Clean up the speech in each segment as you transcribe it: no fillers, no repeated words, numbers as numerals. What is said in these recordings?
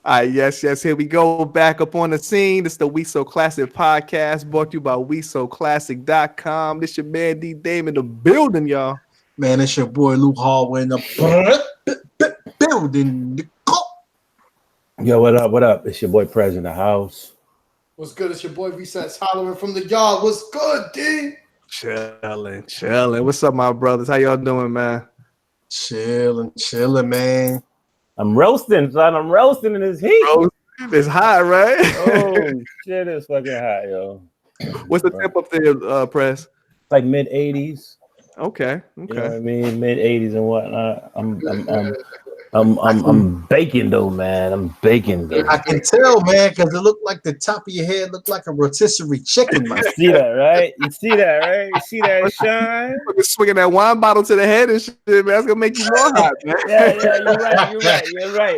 All right, yes. Here we go. Back up on the scene. This is the We So Classic podcast brought to you by WeSoClassic.com. This your man D Dame in the building, y'all. Man, it's your boy Luke Hallway in the building. Yo, what up? What up? It's your boy Prez in the house. What's good? It's your boy Resets hollering from the yard. What's good, D? Chilling. What's up, my brothers? How y'all doing, man? Chilling, man. I'm roasting, son. I'm roasting in this heat. Bro, it's hot, right? Oh shit, it's fucking hot, yo. What's the temp up there, Press? It's like mid 80s. Okay. You know what I mean? Mid 80s and whatnot. I'm baking though, man. I'm baking though. I can tell, man, because it looked like the top of your head looked like a rotisserie chicken. You see that, right? You see that shine? Swinging that wine bottle to the head and shit, man. That's gonna make you more hot, man. Yeah, you're right.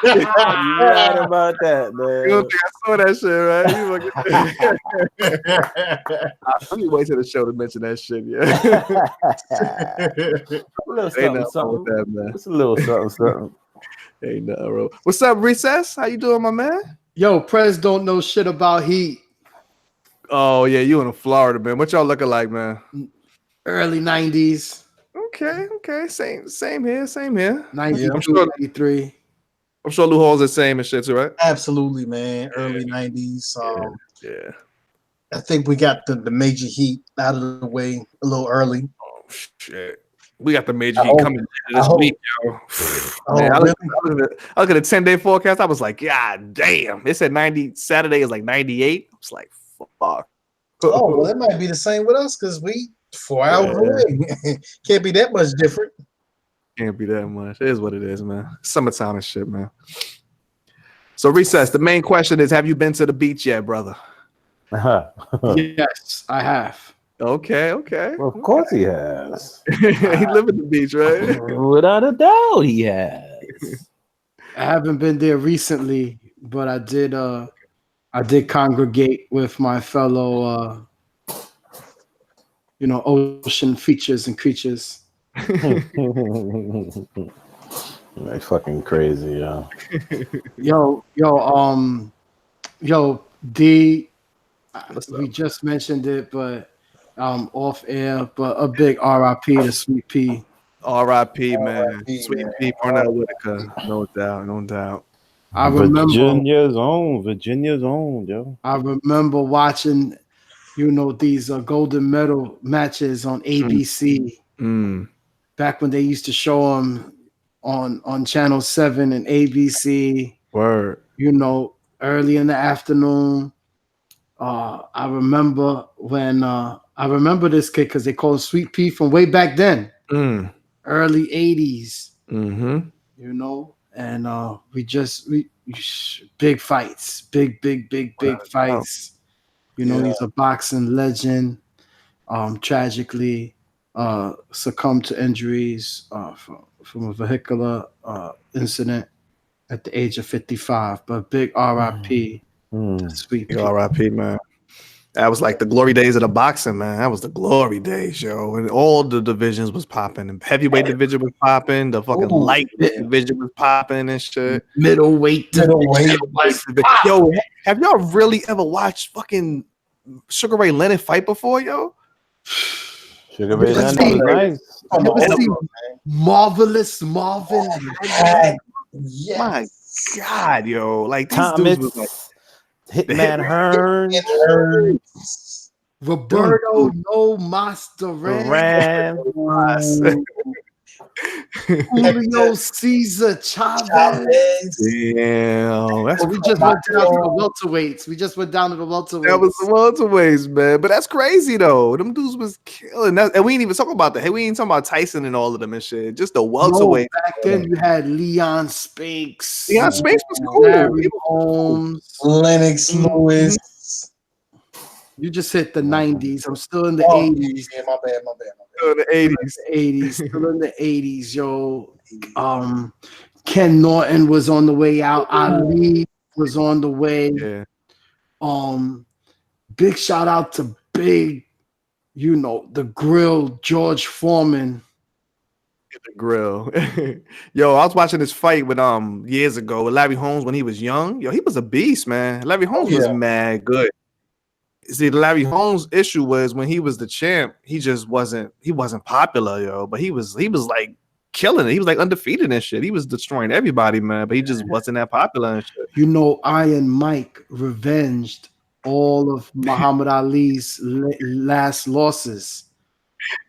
You're right about that, man. You don't think I saw that shit, right? Let me wait till the show to mention that shit, yeah. A little something. That, man. It's a little something. Ain't nothing wrong. What's up, Recess? How you doing, my man? Yo, Prez don't know shit about heat. Oh yeah, you in Florida, man. What y'all looking like, man? Early 90s. Okay. Same here. 92, 93. I'm sure Lou Hall's the same and shit too, right? Absolutely, man. Early 90s. Yeah. I think we got the major heat out of the way a little early. Oh shit. We got the major heat coming this week, yo. Man, I look at the 10-day forecast. I was like, God damn. It said 90. Saturday is like 98. I was like, fuck. Oh, well, that might be the same with us because we 4 hours away. Can't be that much different. Can't be that much. It is what it is, man. Summertime and shit, man. So, Recess, the main question is, have you been to the beach yet, brother? Yes, I have. Okay. Well, of course he has. He live at the beach, right? Without a doubt, he has. I haven't been there recently, but I did congregate with my fellow ocean features and creatures. Like fucking crazy, Yo, D, we just mentioned it, but off air, but a big RIP to Sweet Pea. RIP, man. Sweet Pea, Cornell Whitaker. No doubt. I remember Virginia's own, yo. I remember watching, these golden medal matches on ABC. Back when they used to show them on Channel 7 and ABC. Word. Early in the afternoon. I remember when I remember this kid because they called him Sweet Pea from way back then. Early 80s. Mm-hmm. And we big fights. Big fights. He's a boxing legend. Tragically succumbed to injuries from a vehicular incident at the age of 55. But big RIP. Sweet Pea. RIP, man. That was like the glory days of the boxing, man. That was the glory days, yo. And all the divisions was popping. The heavyweight division was popping. The fucking lightweight division was popping and shit. Middleweight. Yo, have y'all really ever watched fucking Sugar Ray Leonard fight before, yo? Sugar Ray Leonard was nice. Marvelous Marvin. Yes. My God, yo. Like, these Thomas dudes was like Hitman Hearn. Roberto No Masteran. Julio Cesar Chavez. Damn. We just went down to the welterweights. That was the welterweights, man. But that's crazy though. Them dudes was killing that. And we ain't even talking about we ain't talking about Tyson and all of them and shit. Just the welterweight. Back then you had Leon Spinks. Leon Spinks was cool. Larry Holmes. Lennox Lewis. You just hit the 90s. I'm still in the 80s. Yeah, my bad. Still in the 80s. Still in the 80s, yo. Ken Norton was on the way out. Ali was on the way. Yeah. Big shout out to the grill George Foreman. The grill. Yo, I was watching this fight with years ago with Larry Holmes when he was young. Yo, he was a beast, man. Larry Holmes was mad good. See, the Larry Holmes issue was when he was the champ, he wasn't popular, yo. But he was like killing it. He was like undefeated and shit. He was destroying everybody, man. But he just wasn't that popular and shit. You know, Iron Mike revenged all of Muhammad Ali's last losses.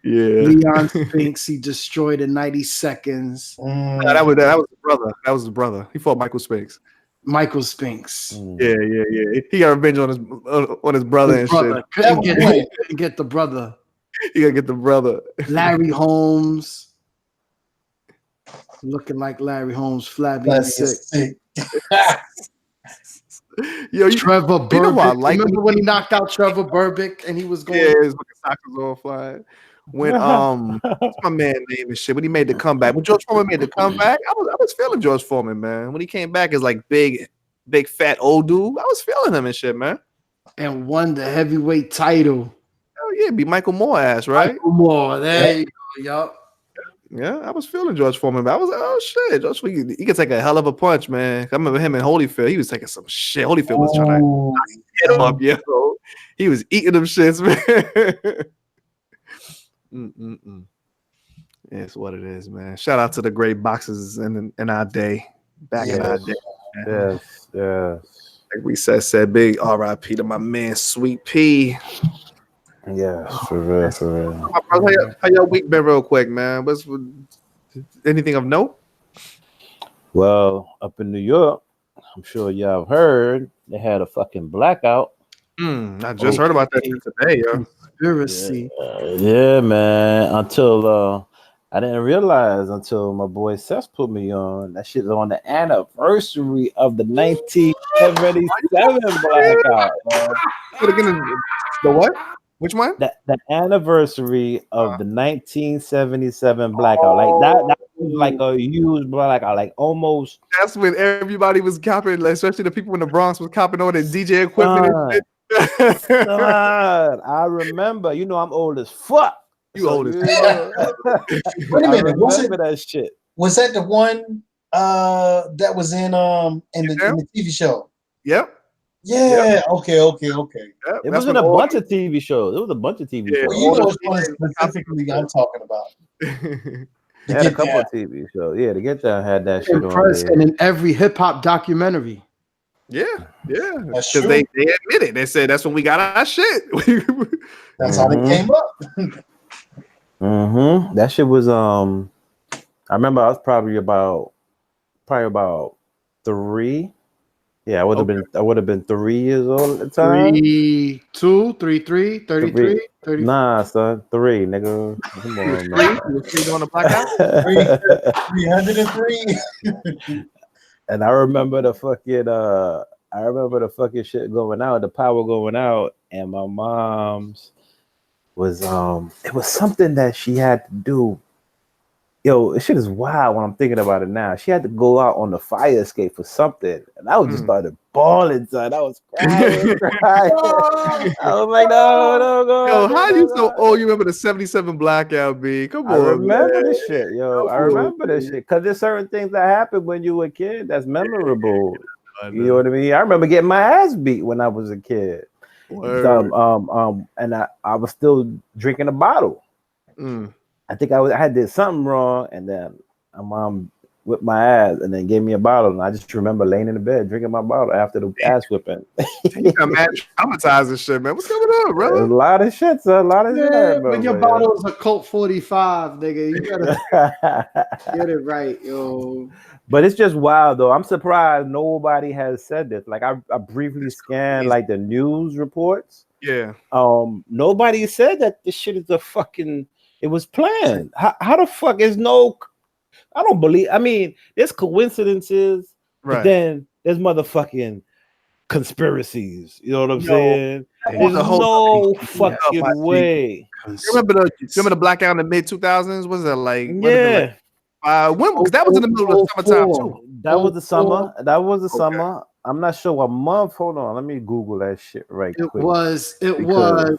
Yeah, Leon Spinks, he destroyed in 90 seconds. Nah, that was the brother. That was his brother. He fought Michael Spinks. Michael Spinks. Yeah. He got revenge on his brother and shit. Couldn't get the brother. He gotta get the brother. Larry Holmes. Looking like Larry Holmes, flabby and sick. Yo, Trevor Burbick. You know what I like? Remember when he knocked out Trevor Burbick and he was going? Yeah, his socks was all flying. When what's my man name and shit? When he made the comeback, when George Foreman made the comeback, I was feeling George Foreman, man. When he came back as like big fat old dude, I was feeling him and shit, man. And won the heavyweight title. Oh yeah, be Michael Moore ass, right? Michael Moore, there you go, yup. Yeah, I was feeling George Foreman, but I was like, oh shit, George Foreman, he could take a hell of a punch, man. I remember him in Holyfield, he was taking some shit. Holyfield was trying to hit him up, yo. He was eating them shits, man. It's what it is, man. Shout out to the great boxers in our day, back in our day. Man. Yes. Like we said, big R.I.P. to my man, Sweet P. Yes, for real. How your week been, real quick, man? What's anything of note? Well, up in New York, I'm sure y'all heard they had a fucking blackout. I just heard about that today, yo. Conspiracy. Yeah, man. Until I didn't realize until my boy Seth put me on. That shit is on the anniversary of the 1977 blackout. The what? Which one? The anniversary of the 1977 blackout. Like that was like a huge blackout. Like almost. That's when everybody was copping, especially the people in the Bronx was copping all the DJ equipment and shit. I remember. You know, I'm old as fuck. You old as fuck. Wait a minute. That shit. Was that the one that was in the TV show? Yep. Yeah. Yep. Okay. Yep. It wasn't a bunch of TV shows. It was a bunch of TV shows. Well, you know which one specifically I'm talking about. They had a couple of TV shows. Yeah, the Get Down had that shit on there. And in every hip hop documentary. Yeah. Because they admit it. They said that's when we got our shit. That's how they came up. That shit was I remember I was probably about 3. Yeah, I would have been 3 years old at the time. 3, 2, 3, 3, 33, 30. Nah, son, 3, nigga. Come on, man. You on the blackout? 303. And I remember the fucking shit going out, the power going out, and my mom's was it was something that she had to do. Yo, this shit is wild when I'm thinking about it now. She had to go out on the fire escape for something, and I was just started bawling, son. I was crying. I was like, no, go. Yo, how you so old? You remember the 77 blackout, B? Come on, I remember this shit, yo. I remember this shit because there's certain things that happened when you were a kid that's memorable. You know what I mean? I remember getting my ass beat when I was a kid. And I was still drinking a bottle. I think I had did something wrong, and then my mom whipped my ass and then gave me a bottle, and I just remember laying in the bed drinking my bottle after the ass whipping. You got mad traumatized and shit, man. What's going on, brother? A lot of shit, son. A lot of shit. When your bottle is a Colt 45, nigga, you gotta get it right, yo. But it's just wild, though. I'm surprised nobody has said this. Like I briefly scanned like the news reports. Yeah. Nobody said that this shit is a fucking. It was planned. How the fuck is no? I don't believe. I mean, there's coincidences, but then there's motherfucking conspiracies. You know what I'm saying? There's no fucking way. Remember the blackout in the mid 2000s? Was that like? Yeah. Because that was in the middle of the summertime too. That was the summer. That was the summer. I'm not sure what month. Hold on, let me Google that shit right quick. It was the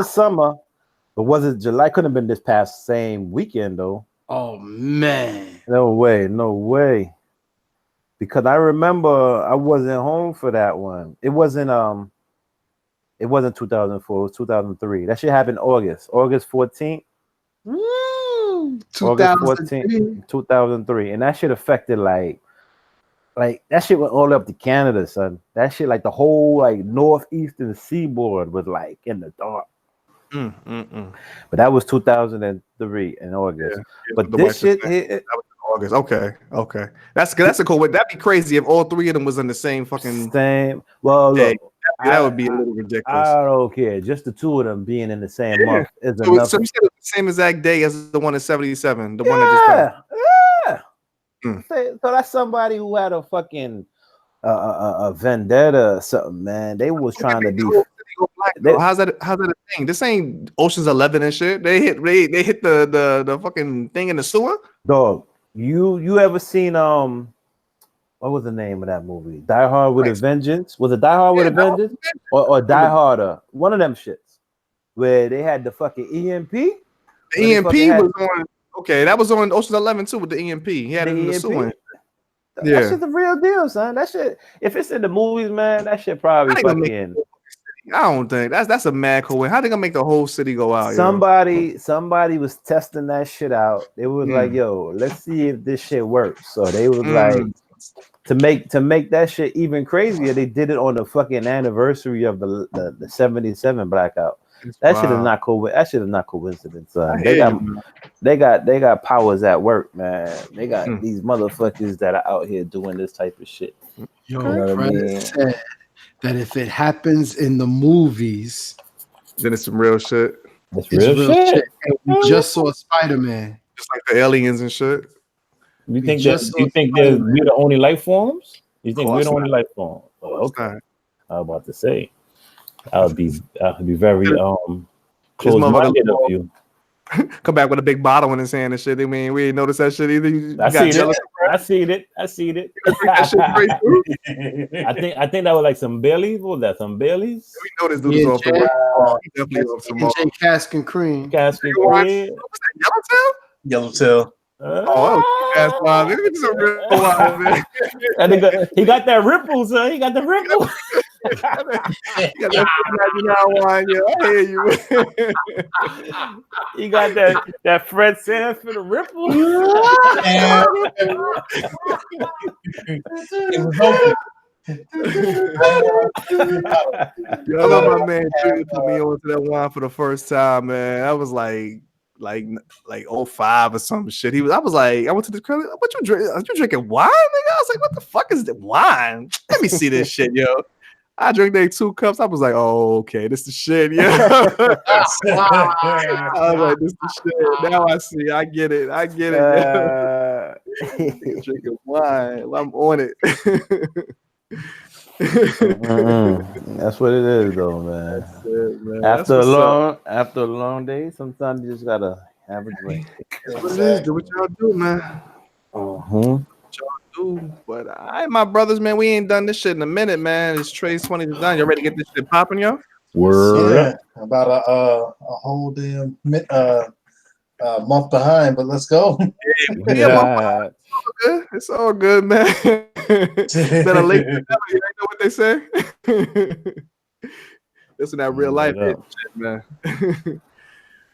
summer. But was it July? Couldn't have been this past same weekend though. Oh man. No way. Because I remember I wasn't home for that one. It wasn't 2004, it was 2003. That shit happened August 14th. August 14th, 2003. And that shit affected like that shit went all up to Canada, son. That shit, like the whole like northeastern seaboard was like in the dark. But that was 2003 in August. Yeah, but this shit hit. That was August. Okay. That's a cool way. That'd be crazy if all three of them was in the same fucking Well, look, that would be a little ridiculous. I don't care. Just the two of them being in the same month is enough. So you said it was the same exact day as the one in 77. The one that just passed. So that's somebody who had a fucking a vendetta or something, man. They was trying to be. How's that a thing? This ain't Ocean's 11 and shit. They hit the fucking thing in the sewer. Dog, you ever seen what was the name of that movie? Die Hard with a Vengeance? Was it Die Hard with a Vengeance or Die Harder? One of them shits where they had the fucking EMP. The EMP was on. Okay, that was on Ocean's 11 too with the EMP. He had it in the sewer. Yeah, that shit's the real deal, son. That shit. If it's in the movies, man, that shit probably fucking. I don't think that's a mad cool way. How they gonna make the whole city go out? Somebody was testing that shit out. They was like, "Yo, let's see if this shit works." So they was like, to make that shit even crazier, they did it on the fucking anniversary of the 77 blackout. That shit is not cool. That shit is not coincidence. They got powers at work, man. They got these motherfuckers that are out here doing this type of shit. Yo, you know what I mean? Said that if it happens in the movies, then it's some real shit. It's real shit. And we just saw Spider-Man, just like the aliens and shit. You think we're the only life forms? You think we're the only life form? Oh, okay. I was about to say. I would be very close-minded of you. Come back with a big bottle in his hand and shit. I mean, we didn't notice that shit either. I seen it. I think that was like some Baileys. What was that? Some Baileys? We know this dude is off the wall. Definitely off some Cask and Cream. What's that? Yellowtail. That's wild. This is a real wild, man. He got that ripple, son. He got the ripple. You got that Fred Sands for the ripple. It was open. I love my man Judy put me onto that wine for the first time, man. I was like 05 or some shit. I went to the crib. What you drink? Are you drinking wine, nigga? I was like, what the fuck is the wine? Let me see this shit, yo. I drank like 2 cups. I was like, oh, okay, this the shit, yeah. I was like, this the shit. Now I see. I get it. Drinking wine. I'm on it. That's what it is, though, man. That's it, man. After a long day, sometimes you just gotta have a drink. That's what it is. Do what y'all do, man. What y'all do. But my brothers, man, we ain't done this shit in a minute, man. It's Treys 20s done. You ready to get this shit popping, yo? Yeah, about a whole damn month behind, but let's go. Yeah. It's all good, man. Better late than never. You know what they say? Listen, that real life shit, man.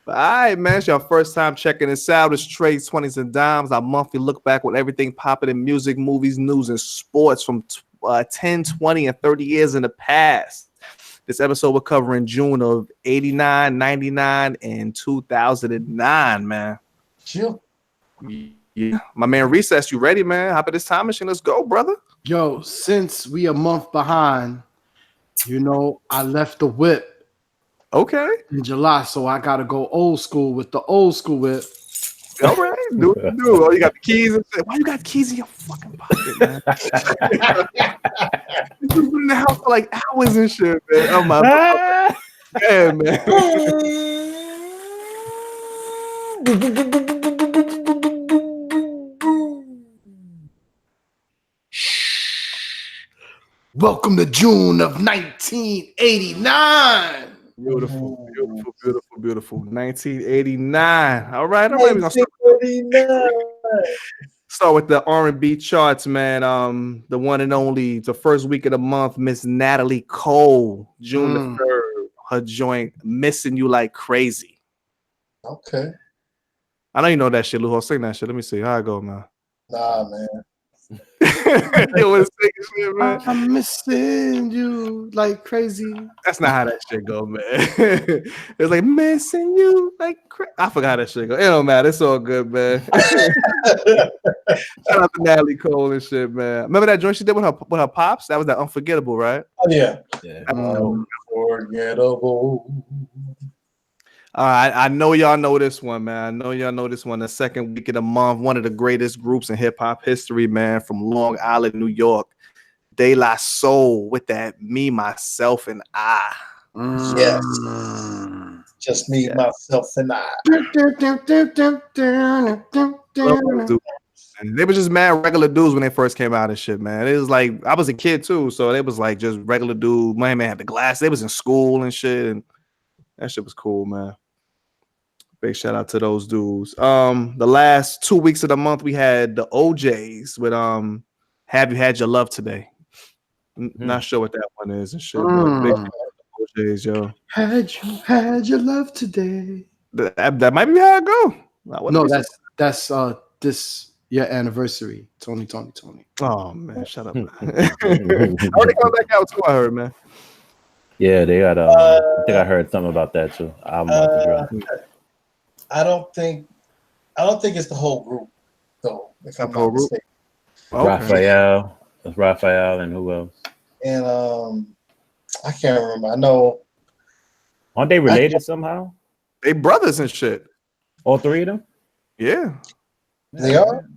But all right, man. It's your first time checking this out. It's Treys 20s and Dimes. Our monthly look back with everything popping in music, movies, news, and sports from 10, 20, and 30 years in the past. This episode we're covering June of 89, 99, and 2009, man. Chill. Yeah, my man Recess, you ready, man? Hop in this time machine. Let's go, brother. Yo, since we a month behind, I left the whip. Okay. In July, so I gotta go old school with the old school whip. All right, do what you do. Oh, you got the keys and shit. Why you got keys in your fucking pocket, man? You've been in the house for like hours and shit, man. Oh my god. Yeah, man. Welcome to June of 1989. Beautiful. Beautiful. 1989. All right. We're gonna start with the R&B charts, man. The one and only, the first week of the month, Miss Natalie Cole, June the 3rd, her joint "Missing You Like Crazy." Okay. I know you know that shit, Luho. Sing that shit. Let me see how I go, man. Nah, man. You was singing shit, man. I'm missing you like crazy. That's not how that shit go, man. It's like missing you like I forgot how that shit go. It don't matter. It's all good, man. Shout out to Natalie Cole and shit, man. Remember that joint she did with her pops? That was that Unforgettable, right? Oh yeah. Unforgettable. I know y'all know this one, man. I know y'all know this one. The second week of the month, one of the greatest groups in hip hop history, man, from Long Island, New York. De La Soul with that Me, Myself, and I. Yes. Just me, myself, and I. And they were just mad regular dudes when they first came out and shit, man. It was like I was a kid too, so they was like just regular dude. My man had the glass. They was in school and shit, and that shit was cool, man. Big shout out to those dudes. The last 2 weeks of the month we had the OJs with Have You Had Your Love Today? Not sure what that one is and shit, but big shout out to OJs, yo. Had your love today. That might be how I go. No, that's this year anniversary. Tony. Oh man, shut up. Man. Oh, they come back out too, I heard, man. Yeah, they got. I think I heard something about that too. I don't think it's the whole group though. If I'm not mistaken. Okay. Raphael, and who else? And I can't remember. I know. Aren't they related somehow? They brothers and shit. All three of them? Yeah. They are?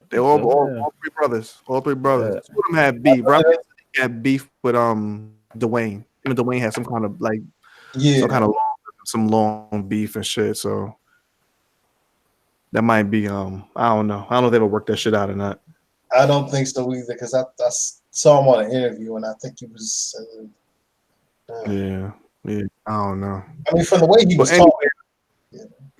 They all three brothers. All three brothers. Two of them had beef. Raphael had beef with Dwayne. Even Dwayne had some kind of some long beef and shit. So that might be I don't know. I don't know if they ever worked that shit out or not. I don't think so either, because I saw him on an interview and I think he was yeah. I don't know. I mean, from the way he was talking.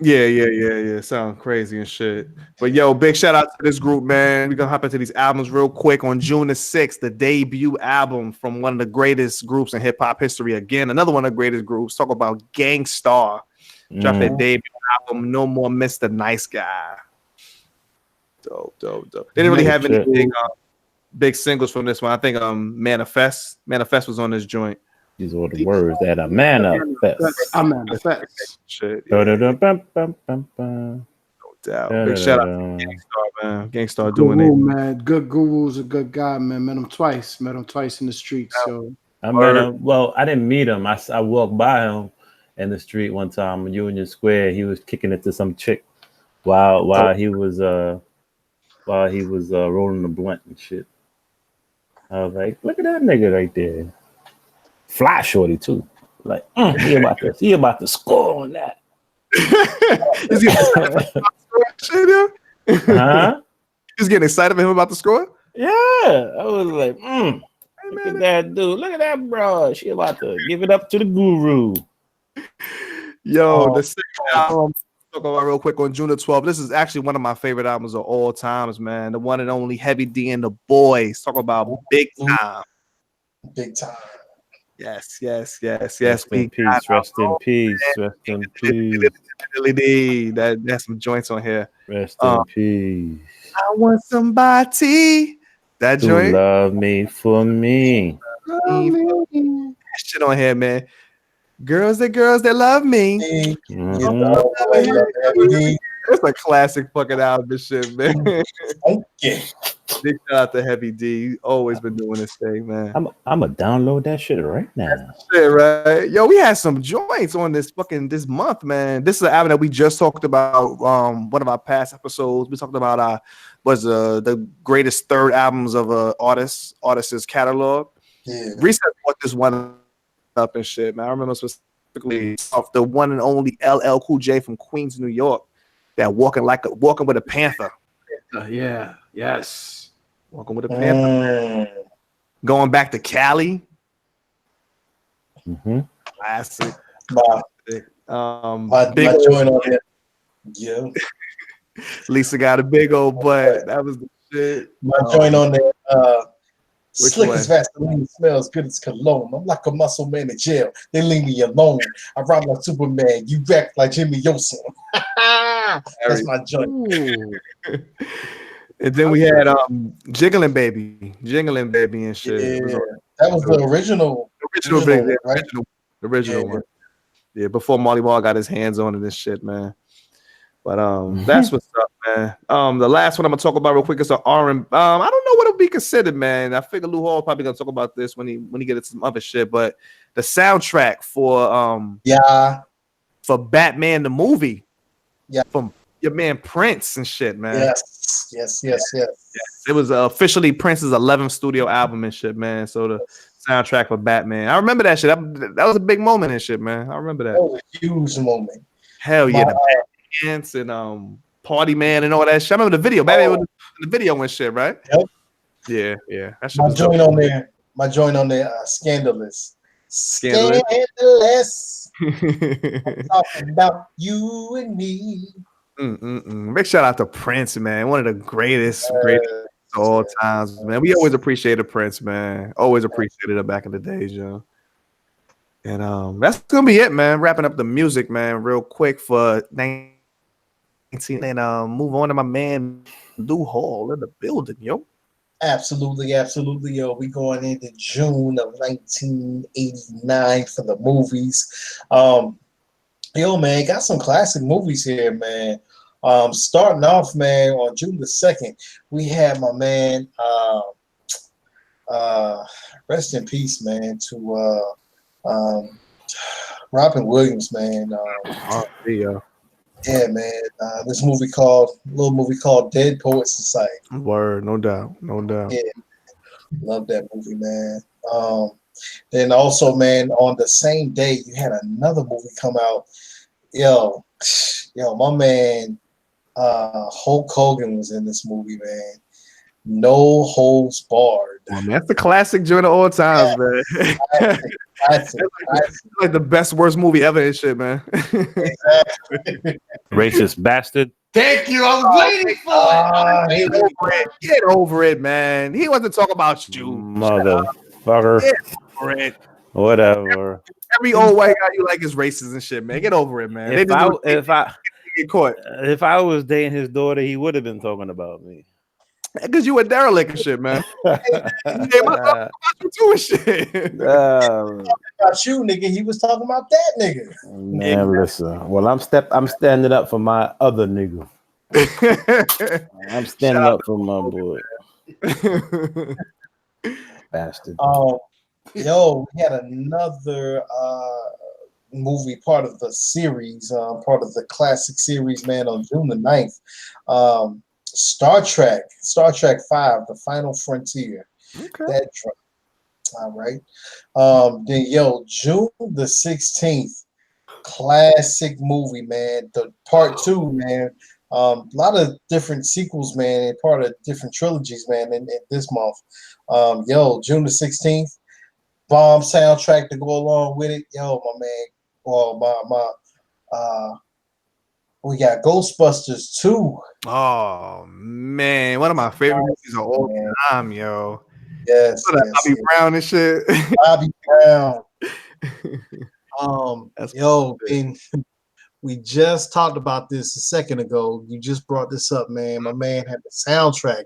Yeah. Sound crazy and shit. But yo, big shout out to this group, man. We're gonna hop into these albums real quick. On June the 6th, the debut album from one of the greatest groups in hip-hop history. Again, another one of the greatest groups. Talk about Gangstar. Dropped their debut album, No More Mr. Nice Guy. Dope. They didn't really have any big singles from this one. I think Manifest was on this joint. These are the words that a manifest. I manifest. Shit. Yeah. No doubt. Big shout out to Gangstar, man. Gangstar doing it. Man. Good guru's a good guy, man. Met him twice in the streets. So I met him. Well, I didn't meet him. I walked by him in the street one time in Union Square. He was kicking it to some chick while he was rolling the blunt and shit. I was like, look at that nigga right there. Fly shorty too. Like, he about to score on that. Is he He's getting excited about him about to score? Yeah. I was like, look at that dude. Look at that bro. She about to give it up to the guru. Yo, the second album, talk about real quick on June the 12th. This is actually one of my favorite albums of all times, man. The one and only Heavy D and the Boys. Talk about Big Time. Big Time. Yes. Rest in peace. That's some joints on here. Rest in peace. I want somebody that joint. Love me for me. That shit on here, man. Girls that love me. It's a classic fucking album, this shit, man. Okay. Big shout out to Heavy D. Always been doing this thing, man. I'm gonna download that shit right now. Shit, right? Yo, we had some joints on this month, man. This is an album that we just talked about. One of our past episodes, we talked about the greatest third albums of artist's catalog. Yeah. Recently brought this one up and shit, man. I remember specifically off the one and only LL Cool J from Queens, New York, that walking with a panther. Yeah. Yes. Walking with a panther. Going back to Cali. Mm-hmm. Classic. My big joint on there. Yeah. Lisa got a big old butt. That was the shit. My joint on there. Which Slick one? as Vaseline, smells good as cologne. I'm like a muscle man in jail. They leave me alone. I ride like Superman. You rap like Jimmy Yosin. That's my joint. And then we had Jiggling Baby and shit. Yeah, that was the original baby, right? original one. Yeah, before Marley Marl got his hands on it and shit, man. But that's what's up, man. The last one I'm gonna talk about real quick is an R&B. I don't know what it'll be considered, man. I figure Lou Hall probably gonna talk about this when he get into some other shit. But the soundtrack for Batman the movie, from your man Prince and shit, man. Yes. It was officially Prince's 11th studio album and shit, man. So the soundtrack for Batman, I remember that shit. That was a big moment and shit, man. I remember that. That was a huge moment. Hell yeah, the dance and Party Man and all that shit. I remember the video. Batman with the video and shit, right? Yep. Yeah. That shit My was joint dope. on there. My joint on there. Scandalous. I'm talking about you and me. Big shout out to Prince, man. One of the greatest of all times, man. We always appreciated Prince, man. Always appreciated it back in the days, yo. And that's gonna be it, man. Wrapping up the music, man, real quick for 19 and move on to my man Lou Hall in the building, yo. Absolutely, yo. We going into June of 1989 for the movies. Yo, man, got some classic movies here, man. Starting off, man, on June the 2nd, we had my man, rest in peace, man, to Robin Williams, man. Yeah, man. This little movie called Dead Poets Society. Word, no doubt. Yeah, love that movie, man. Then also, man, on the same day, you had another movie come out. Yo, my man, Hulk Hogan was in this movie, man. No Holds Barred. Oh, man, that's the classic joint of all times, man. Classic. Like the best worst movie ever and shit, man. Exactly. Racist bastard. Thank you. I was waiting for it. Get over it, man. He wasn't talking about you, motherfucker. Get over it. Whatever. Every old white guy you like is racist and shit, man. Get over it, man. If I get caught, if I was dating his daughter, he would have been talking about me. Because you a derelict and shit, man. About you too and shit. About you, nigga. He was talking about that nigga. Man, listen. Well, I'm standing up for my other nigga. I'm standing up for my boy. Bastard. Yo, we had another movie, part of the series, part of the classic series, man, on June the 9th. Star Trek 5, The Final Frontier. Okay. That dropped. All right. Then, June the 16th, classic movie, man. The part 2, man. A lot of different sequels, man, and part of different trilogies, man, in this month. June the 16th, bomb soundtrack to go along with it. Yo, my man. We got Ghostbusters 2. Oh man, one of my favorite movies of all time, yo. Yes. Bobby Brown and shit. Bobby Brown. And we just talked about this a second ago. You just brought this up, man. My man had the soundtrack.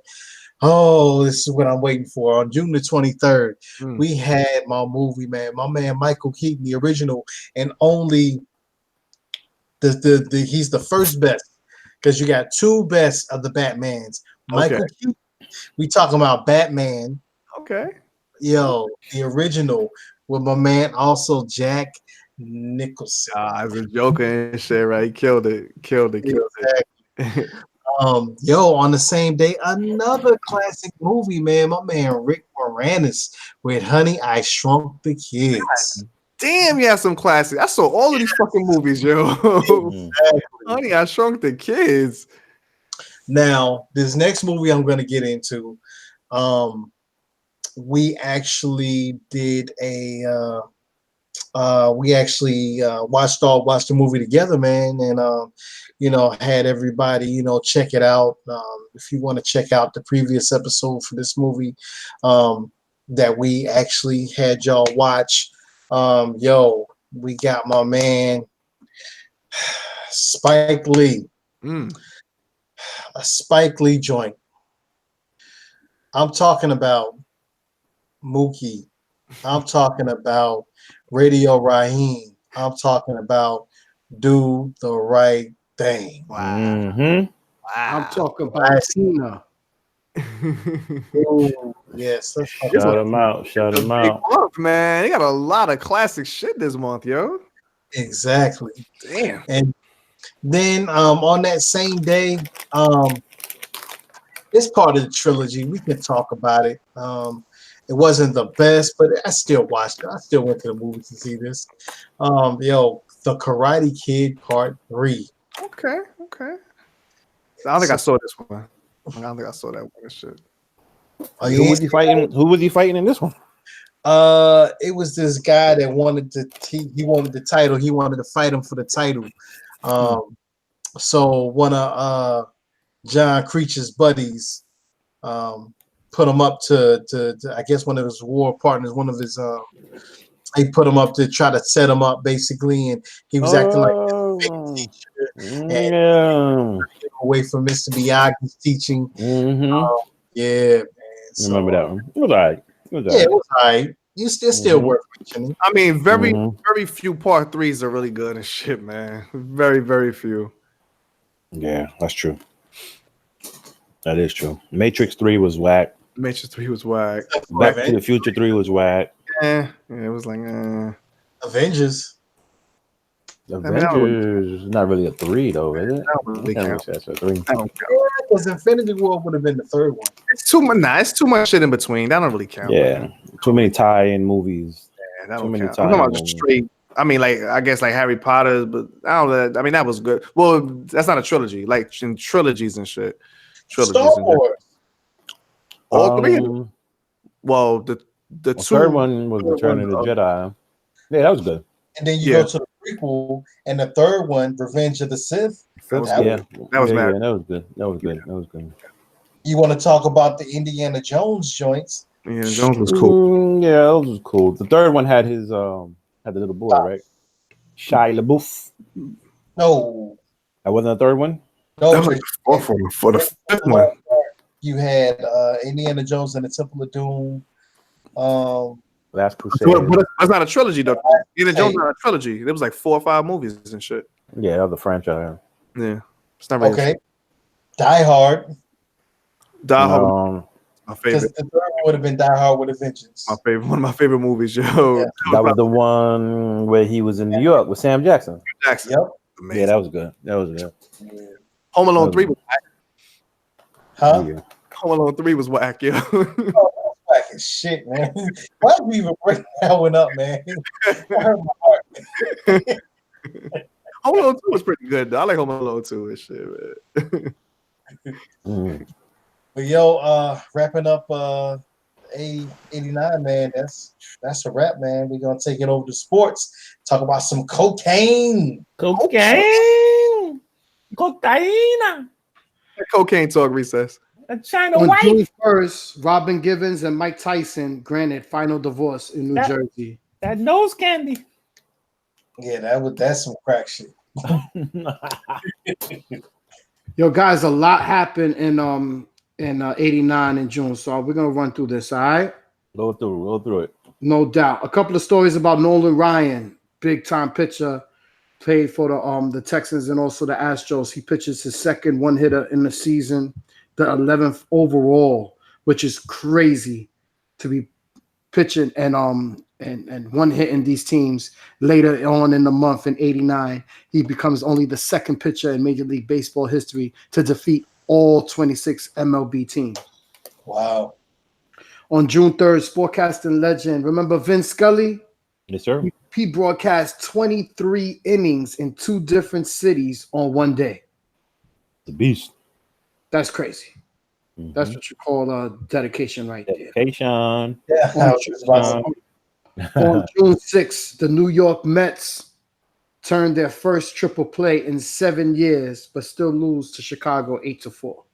Oh, this is what I'm waiting for. On June the 23rd, we had my movie, man. My man Michael Keaton, the original and only. He's the first best, because you got two best of the Batmans. Michael Keaton. We talking about Batman. Okay. Yo, the original with my man also Jack Nicholson. I was a joker and shit, right? Killed it. On the same day, another classic movie, man. My man Rick Moranis with Honey, I Shrunk the Kids. Damn, you have some classics. I saw all of these fucking movies, yo. Exactly. Honey, I Shrunk the Kids. Now, this next movie I'm going to get into, we actually did a we actually watched the movie together, man, and had everybody check it out. If you want to check out the previous episode for this movie, that we actually had y'all watch, we got my man Spike Lee, a Spike Lee joint. I'm talking about Mookie. I'm talking about Radio Raheem. I'm talking about Do the Right Thing. Wow. Mm-hmm. Wow. I'm talking about Tina. Yes. Shout him out. Shout him out. Month, man. They got a lot of classic shit this month, yo. Exactly. Damn. And then on that same day, it's part of the trilogy. We can talk about it. It wasn't the best, but I still watched it. I still went to the movie to see this. The Karate Kid Part 3. Okay. I don't think I saw this one. I don't think I saw that one and shit. Who was he fighting? Who was he fighting in this one? It was this guy that wanted he wanted the title. He wanted to fight him for the title. So one of John Creech's buddies put him up to I guess one of his war partners, one of his he put him up to try to set him up basically, and he was acting like a big teacher and away from Mr. Miyagi's teaching. Yeah, man. So, remember that one? It was all right. It was all right. It's still worth mentioning. I mean, very few part 3s are really good and shit, man. Very, very few. Yeah, that's true. That is true. Matrix 3 was whack. Matrix 3 was whack. Back to the Future 3 was whack. Yeah, it was like Avengers. Avengers is not really a 3 though, is it? That's a 3. Because Infinity War would have been the third one. It's too much. It's too much shit in between. That don't really count. Yeah, man. Too many tie-in movies. Yeah, that don't count. I'm talking about just straight. I mean, like I guess like Harry Potter, but I don't know. I mean, that was good. Well, that's not a trilogy. Like in trilogies and shit. Star Wars. All three. Well, the third one was Return of the Jedi. Yeah, that was good. And then you go to the prequel, and the third one, Revenge of the Sith. That was good. You want to talk about the Indiana Jones joints? Yeah, Jones was cool. Yeah, those was cool. The third one had his had the little boy, right? Shia LaBeouf. No, that wasn't the third one. No, that was like the fourth one. For the fifth one, you had Indiana Jones and the Temple of Doom. Last Crusade. But that's not a trilogy though. Indiana Jones not a trilogy. There was like 4 or 5 movies and shit. Yeah, that was the franchise. Yeah, it's not really okay. Die Hard. Die Hard. My favorite. The third one would have been Die Hard with a Vengeance. My favorite, one of my favorite movies, yo. Yeah. That was the one where he was in New York with Sam Jackson. Yep. Amazing. Yeah, that was good. That was good. Yeah. Home Alone 3 was whack. Huh? Yeah. Home Alone 3 was whack, yo. Whack as shit, man. Why did we even break that one up, man? I hurt my heart. Home Alone 2 was pretty good, though. I like Home Alone 2 and shit, man. But yo, wrapping up A89, man. That's a wrap, man. We're gonna take it over to sports. Talk about some cocaine. Cocaine. Cocaine talk recess. China on June 1st, Robin Givens and Mike Tyson granted final divorce in New Jersey. That nose candy. Yeah, that's some crack shit. Yo, guys, a lot happened in 89 in June, so we're gonna run through this. All right, Roll through it. No doubt. A couple of stories about Nolan Ryan, big time pitcher, played for the Texans and also the Astros. He pitches his second one hitter in the season, the 11th overall, which is crazy to be pitching and one hit in these teams. Later on in the month in 89, he becomes only the second pitcher in Major League Baseball history to defeat all 26 MLB teams. Wow. On June 3rd, sportscasting legend, remember Vince Scully? Yes, sir. He broadcast 23 innings in 2 different cities on one day. The beast. That's crazy. Mm-hmm. That's what you call dedication right there. Dedication. Yeah. On June 6th, the New York Mets turned their first triple play in 7 years, but still lose to Chicago 8-4.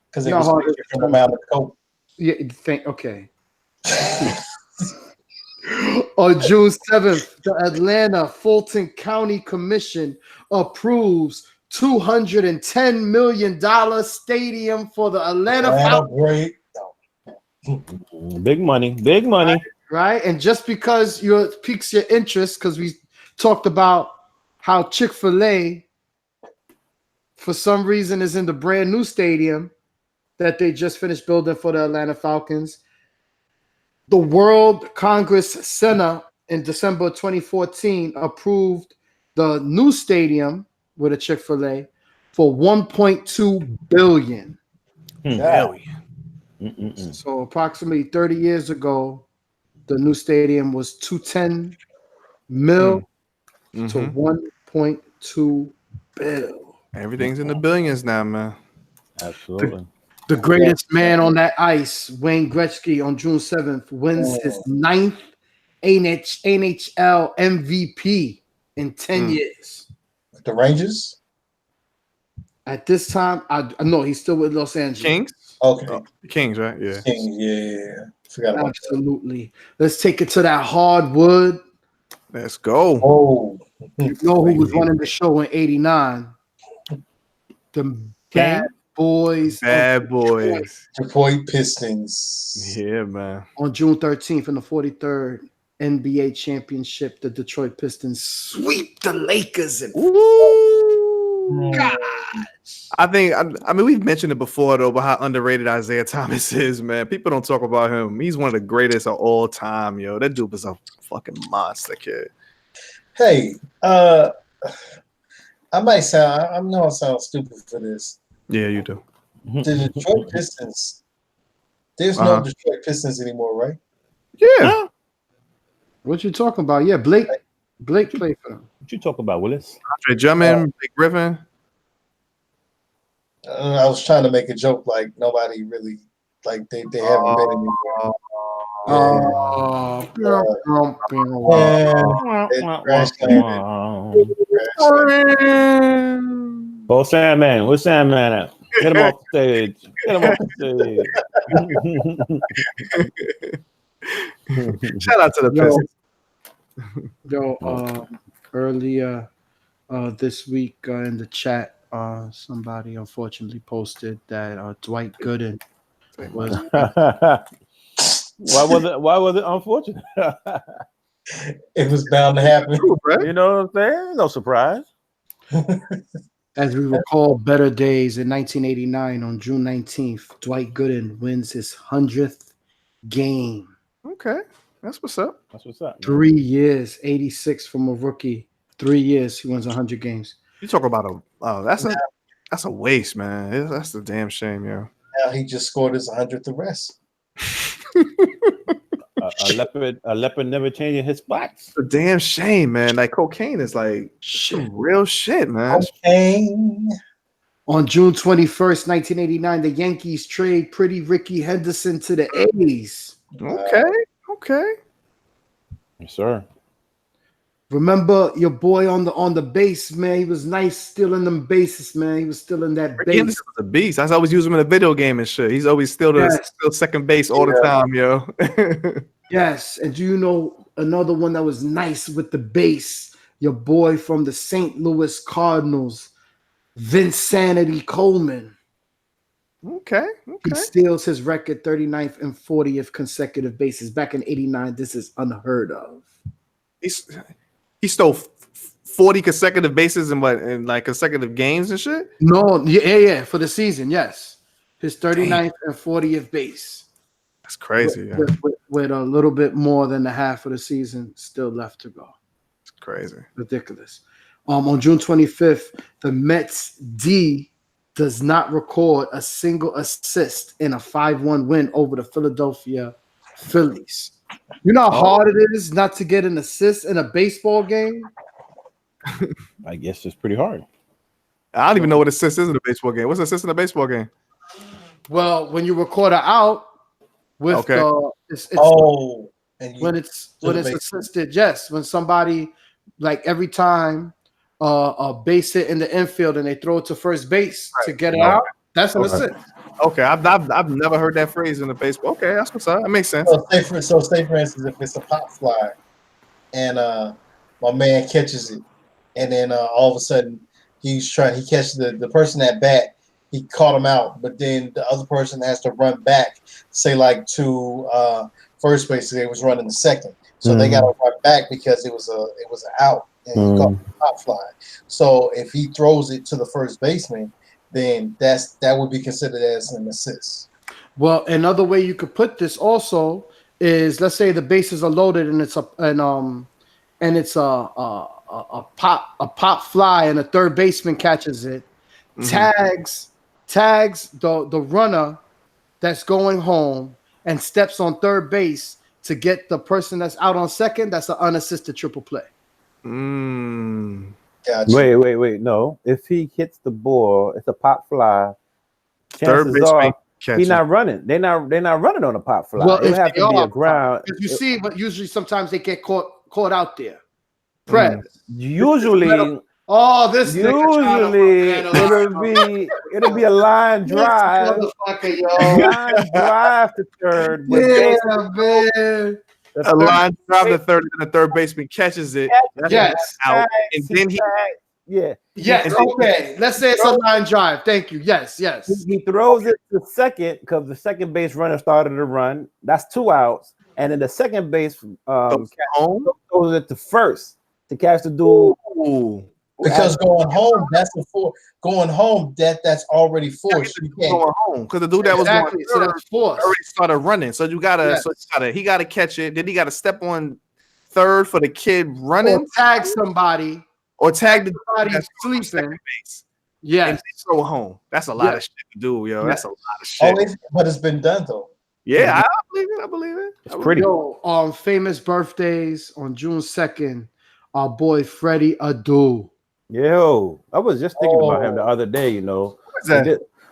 Because they were switching from amount of coke. Yeah, okay. On June 7th, the Atlanta Fulton County Commission approves $210 million stadium for the Atlanta Falcons. Big money. Right? And just because piques your interest, because we talked about how Chick-fil-A, for some reason, is in the brand new stadium that they just finished building for the Atlanta Falcons. The World Congress Center in December 2014 approved the new stadium with a Chick-fil-A for $1.2 billion. So approximately 30 years ago, the new stadium was $210 million to $1.2 billion. Everything's in the billions now, man. Absolutely. The greatest man on that ice, Wayne Gretzky, on June 7th, wins his 9th NHL MVP in 10 years. The Rangers? At this time, no, he's still with Los Angeles. Kings? Okay. Kings, right? Yeah. Kings, yeah. Forgot about Absolutely. That. Let's take it to that hardwood. Let's go. Oh. You know who was running the show in 89? The Bad Boys. Detroit Pistons. Yeah, man. On June 13th in the 43rd NBA championship, the Detroit Pistons sweep the Lakers. Gosh. I mean, we've mentioned it before, though, about how underrated Isaiah Thomas is, man. People don't talk about him. He's one of the greatest of all time, yo. That dude was a fucking monster, kid. Hey, I know I sound stupid for this. Yeah, you do. The Detroit Pistons. There's no Detroit Pistons anymore, right? Yeah. What you talking about? Yeah, Blake played for them. What you talking about, Willis? Andre Drummond, Blake Griffin. I was trying to make a joke like nobody really like they haven't been anymore. Oh, Sandman. Where's Sandman at? Get him off the stage. Shout out to the Pistons. Earlier this week in the chat, somebody unfortunately posted that Dwight Gooden was. Why was it unfortunate? It was bound to happen. You know what I'm saying? No surprise. As we recall better days in 1989 on June 19th, Dwight Gooden wins his 100th game. Okay. That's what's up. 3 years, 86 from a rookie. 3 years, he wins 100 games. You talk about that's a waste, man. That's a damn shame, yo. Now he just scored his 100th arrest. A leopard never changing his spots. It's a damn shame, man. Like cocaine is like real shit, man. Cocaine. On June 21st, 1989, the Yankees trade Pretty Ricky Henderson to the A's. Okay. Yes, sir. Remember your boy on the base, man. He was nice stealing them bases, man. He was still in that base. Was a beast. I always use him in a video game and shit. He's always still second base all the time, yo. Yes, and do you know another one that was nice with the base? Your boy from the St. Louis Cardinals, Vince Sanity Coleman. Okay. He steals his record 39th and 40th consecutive bases. Back in 89, this is unheard of. He stole 40 consecutive bases in like consecutive games and shit? No, yeah, for the season, yes. His 39th and 40th base. That's crazy. With a little bit more than the half of the season still left to go. It's crazy. Ridiculous. On June 25th, the Mets D does not record a single assist in a 5-1 win over the Philadelphia Phillies. You know how hard it is not to get an assist in a baseball game? I guess it's pretty hard. I don't even know what assist is in a baseball game. What's assist in a baseball game? Well, when you record an out with when it's assisted, yes. When somebody like every time a base hit in the infield and they throw it to first base to get it out, that's an assist. Okay, I've never heard that phrase in the baseball. Okay, that's what's up. That makes sense. So say for instance, if it's a pop fly, and my man catches it, and then all of a sudden he catches the person at bat, he caught him out, but then the other person has to run back, say like to first base. They was running the second, so they got to run back because it was an out, and he caught the pop fly. So if he throws it to the first baseman, then that would be considered as an assist. Well, another way you could put this also is, let's say the bases are loaded and it's a pop fly and a third baseman catches it, tags the runner that's going home and steps on third base to get the person that's out on second. That's an unassisted triple play. Gotcha. Wait. No, if he hits the ball, it's a pop fly. Chances are he's not running. They're not running on a pop fly. Well, it have to be a ground. If you see, but usually sometimes they get caught out there. Fred. Usually, it'll be a line drive. Line drive to third. Yeah, man. A line drive to third, and the third baseman catches it. Yes. Out, and then Yes. Okay. Let's say it's a line drive. Thank you. Yes. He throws it to second because the second base runner started to run. That's 2 outs, and then the second base throws it to first to catch the dude. Because going home, going home, that's already forced. You can't going home because the dude that was going so that's forced. already started running. So you gotta, he gotta catch it. Then he gotta step on third for the kid running, or tag somebody, or tag the somebody sleeping. Yeah, and throw home. That's a lot of shit to do, yo. That's a lot of shit. But it's been done though. Yeah, I believe it. It's pretty. Yo, famous birthdays on June 2nd. Our boy Freddie Adu. Yo, I was just thinking about him the other day, you know,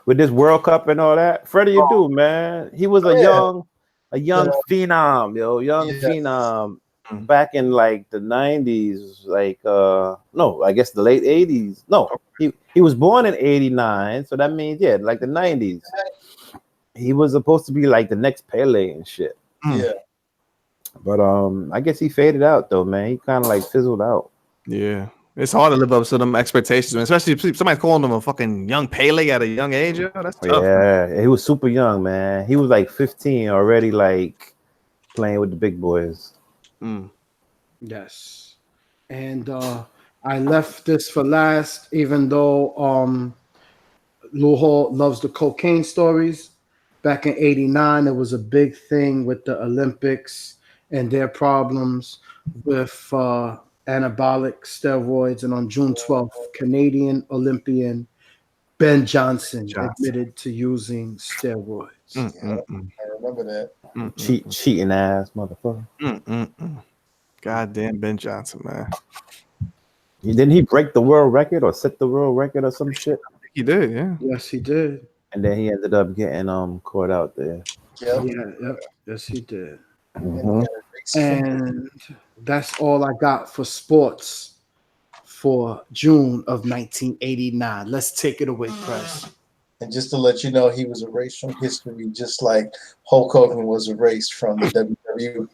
with this World Cup and all that. Freddie Adu, man, he was a young phenom, phenom back in like the 90s, no, I guess the late 80s. No, he was born in 89, so that means like the 90s. He was supposed to be like the next Pele and shit. Yeah. But I guess he faded out though, man. He kind of like fizzled out. Yeah. It's hard to live up to them expectations, man. Especially if somebody's calling him a fucking young Pele at a young age. Yo, that's tough. Yeah, he was super young, man. He was like 15 already, like playing with the big boys. Yes. And I left this for last, even though Lou Hall loves the cocaine stories. Back in 89, it was a big thing with the Olympics and their problems with anabolic steroids. And on June 12th, Canadian Olympian Ben Johnson admitted to using steroids. I remember that. Cheating ass motherfucker. Goddamn Ben Johnson, man. Didn't he break the world record or set the world record or some shit? I think he did, yeah. Yes, he did. And then he ended up getting caught out there. Yep. Yeah, yes, he did. Mm-hmm. And that's all I got for sports for June of 1989. Let's take it away, Press. And just to let you know, he was erased from history, just like Hulk Hogan was erased from the WWE.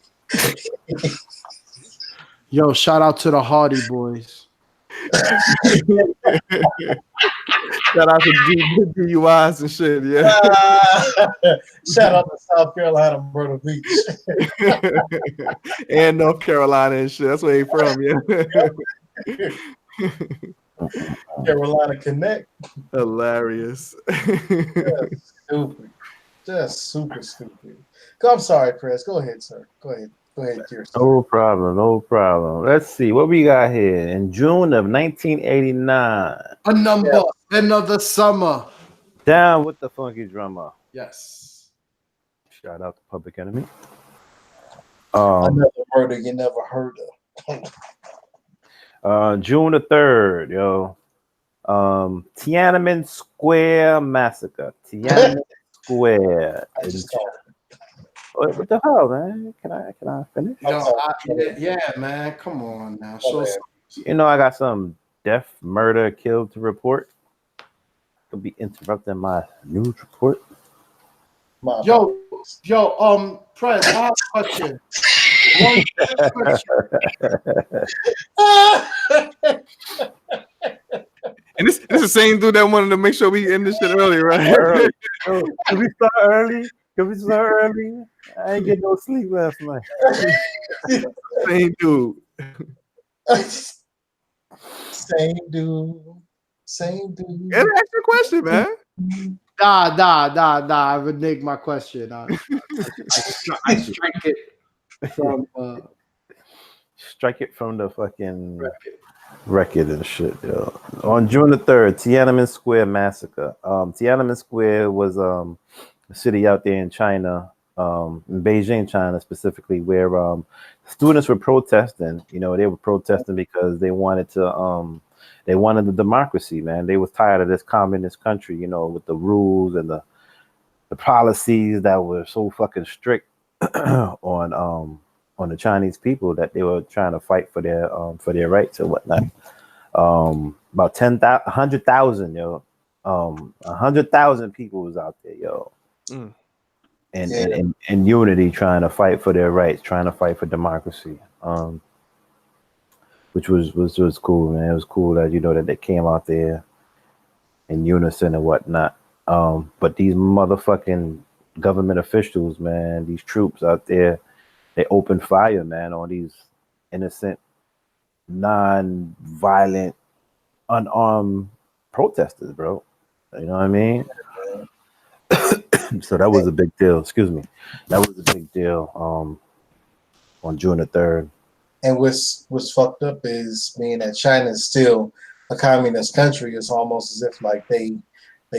Yo, shout out to the Hardy Boys. Shout out to DUIs and shit, yeah. Shout out to South Carolina, Myrtle Beach. And North Carolina and shit. That's where he from, yeah. Carolina Connect. Hilarious. Stupid. Just super stupid. I'm sorry, Chris. Go ahead, sir. Go ahead. No problem. Let's see what we got here in June of 1989. A number, another summer. Down with the funky drummer. Yes. Shout out to Public Enemy. Another murder you never heard of. June the 3rd, yo. Tiananmen Square massacre. Tiananmen Square. What the hell, man? Can I finish? Yeah, man. Come on now. I got some death, murder, killed to report. Could be interrupting my news report. Yo, Prez, I have a question. One question. And this is the same dude that wanted to make sure we end this shit early, right? Can we start early? I ain't get no sleep last night. Same dude. Same dude. Yeah, ask your question, man. I renege my question. I strike it from strike it from the fucking record and shit, yo. On June the 3rd, Tiananmen Square massacre. Tiananmen Square was a city out there in China, in Beijing, China specifically, where students were protesting. They were protesting because they wanted the democracy, man. They was tired of this communist country, with the rules and the policies that were so fucking strict on the Chinese people, that they were trying to fight for their rights and whatnot. About 100,000, yo. 100,000 people was out there, yo. And unity, trying to fight for their rights, trying to fight for democracy. Which was cool, man. It was cool that that they came out there in unison and whatnot. But these motherfucking government officials, man, these troops out there, they opened fire, man, on these innocent, non-violent, unarmed protesters, bro. You know what I mean? So that was a big deal. Excuse me. That was a big deal on June the 3rd. And what's fucked up is being that China is still a communist country. It's almost as if like they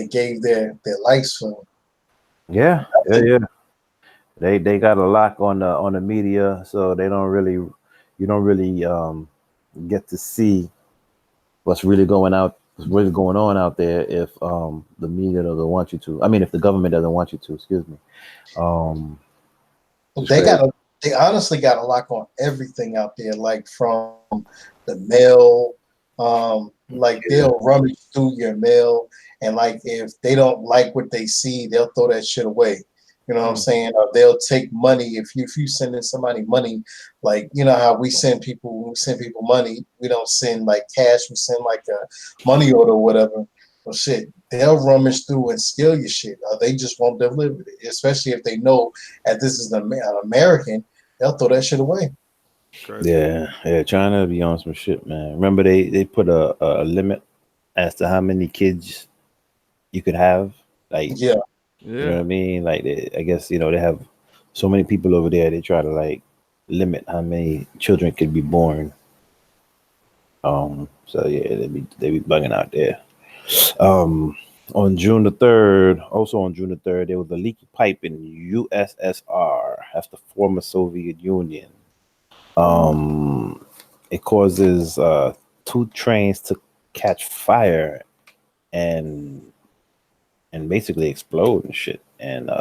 gave their lives for them. Yeah. They got a lock on the media, so you don't really get to see what's really going on out there if the media doesn't want you to. I mean, if the government doesn't want you to. Excuse me. They honestly got a lock on everything out there, like from the mail. Like they'll rummage through your mail, and like if they don't like what they see, they'll throw that shit away. You know what I'm saying? They'll take money if you sending somebody money, like how we send people money. We don't send like cash. We send like a money order or whatever. Well, shit, they'll rummage through and steal your shit. They just won't deliver it, especially if they know that this is an American. They'll throw that shit away. Yeah. China be on some shit, man. Remember they put a limit as to how many kids you could have. Like, yeah. You know what I mean? Like, I guess they have so many people over there. They try to like limit how many children could be born. So yeah, they be bugging out there. On June the 3rd, there was a leaky pipe in USSR. That's the former Soviet Union. It causes 2 trains to catch fire and basically explode and shit. And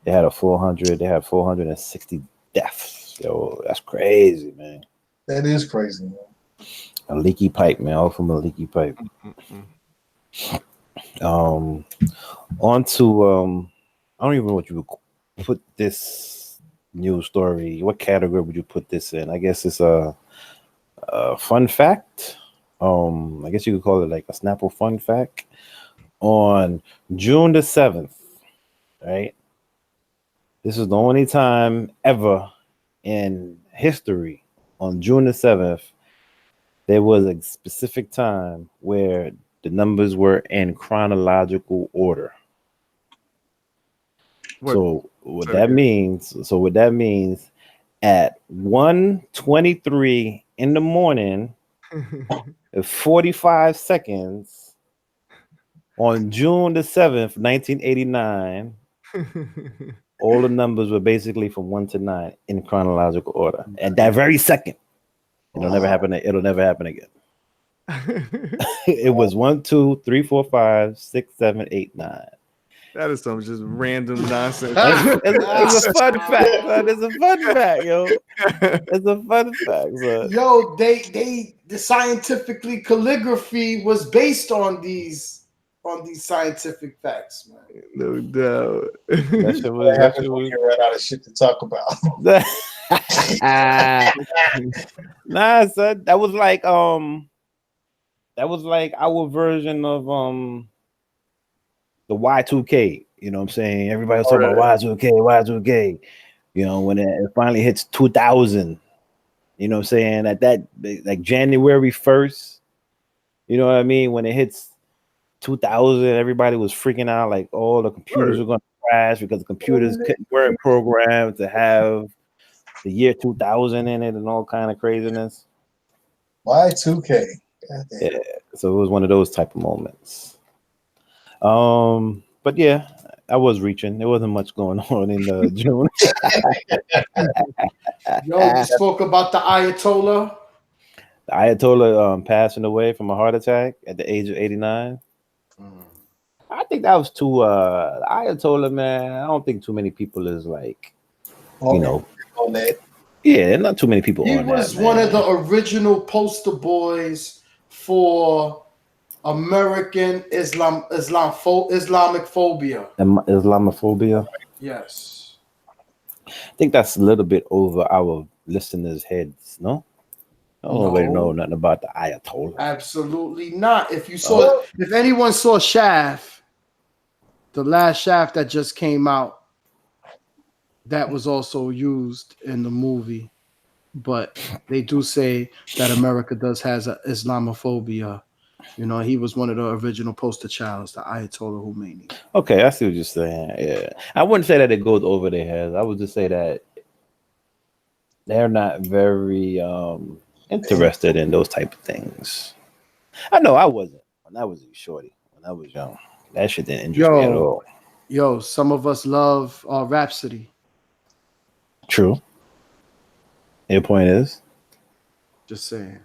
they had 460 deaths. Yo, that's crazy, man. That is crazy, man. A leaky pipe, man. All from a leaky pipe. On to I don't even know what you would put this news story. What category would you put this in? I guess it's a fun fact. I guess you could call it like a Snapple fun fact. On June the 7th, right? This is the only time ever in history on June the 7th there was a specific time where the numbers were in chronological order. So what that means at 1:23 in the morning, 45 seconds on June the 7th, 1989, all the numbers were basically from 1 to 9 in chronological order. At that very second, it'll never happen again. It was 1, 2, 3, 4, 5, 6, 7, 8, 9. That is some just random nonsense. It's a fun fact, man. It's a fun fact, yo. It's a fun fact, son. Yo, the scientifically calligraphy was based on these scientific facts, man. No doubt. That shit was you run out of shit to talk about. Nah, son. That was like our version of the Y2K. You know what I'm saying? Everybody was talking about Y2K. You know, when it finally hits 2000. You know what I'm saying? At that, like January 1st, you know what I mean? When it hits 2000, everybody was freaking out like all the computers were going to crash because the computers weren't programmed to have the year 2000 in it and all kind of craziness. Y2K. Yeah, so it was one of those type of moments. But yeah, I was reaching. There wasn't much going on in June. Yo, you spoke about the Ayatollah. The Ayatollah passing away from a heart attack at the age of 89. I think that was too. The Ayatollah, man. I don't think too many people is like, you know, on that. Yeah, not too many people. He was one of the original poster boys for American Islamic phobia. Islamophobia. Yes. I think that's a little bit over our listeners' heads, no? Nobody know nothing about the Ayatollah. Absolutely not. If anyone saw Shaft, the last Shaft that just came out, that was also used in the movie. But they do say that America does has a Islamophobia. You know, he was one of the original poster childs, the Ayatollah Khomeini. Okay, I see what you're saying. Yeah, I wouldn't say that it goes over their heads. I would just say that they're not very interested in those type of things. I know I wasn't when I was shorty. When I was young, that shit didn't interest me at all. Yo, some of us love Rhapsody. True. Your point is? Just saying.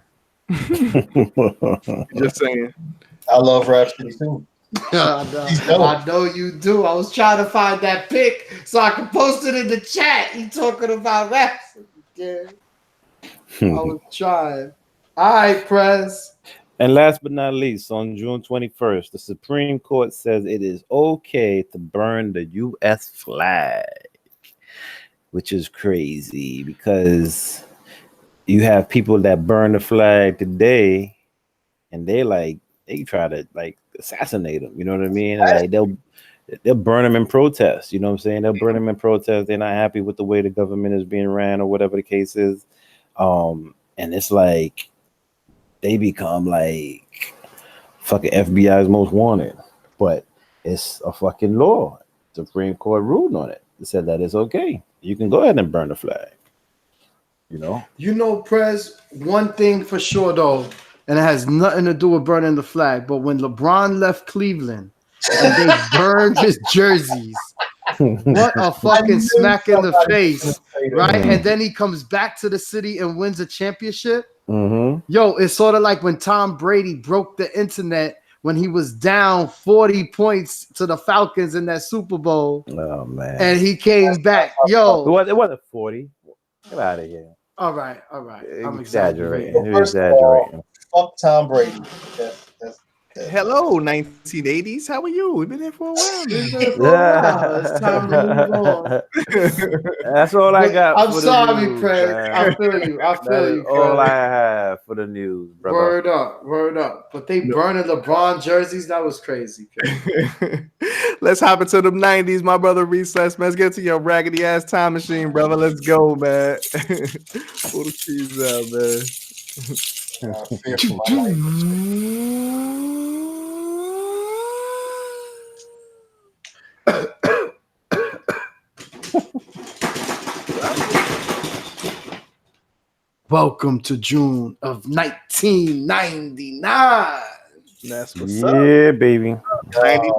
Just saying. I love Rhapsody too. I know you do. I was trying to find that pic so I can post it in the chat. You talking about Rhapsody? Yeah. I was trying. All right, Prez. And last but not least, on June 21st, the Supreme Court says it is okay to burn the U.S. flag, which is crazy because you have people that burn the flag today and they try to assassinate them. You know what I mean? Like they'll burn them in protest. You know what I'm saying? They'll burn them in protest. They're not happy with the way the government is being ran or whatever the case is. And it's like they become like fucking FBI's most wanted, but it's a fucking law. The Supreme Court ruled on it. It said that it's okay. You can go ahead and burn the flag. You know, Prez, one thing for sure though, and it has nothing to do with burning the flag, but when LeBron left Cleveland and they burned his jerseys, what a fucking smack in the face, right? And then he comes back to the city and wins a championship. Mm-hmm. Yo, it's sort of like when Tom Brady broke the internet when he was down 40 points to the Falcons in that Super Bowl. Oh, man. And he came back. Yo. It wasn't 40. Get out of here. All right. I'm exaggerating. You're exaggerating. Fuck Tom Brady. Hello, 1980s. How are you? We've been here for a while. It's time to move on. That's all I got. I'm sorry, Craig. I feel you. All I have for the news, brother. Word up. But they burning LeBron jerseys. That was crazy. Let's hop into them 90s, my brother. Recess, man. Let's get to your raggedy ass time machine, brother. Let's go, man. Pull the keys out, man. Welcome to June of 1999. That's what's up. Yeah, baby. 99.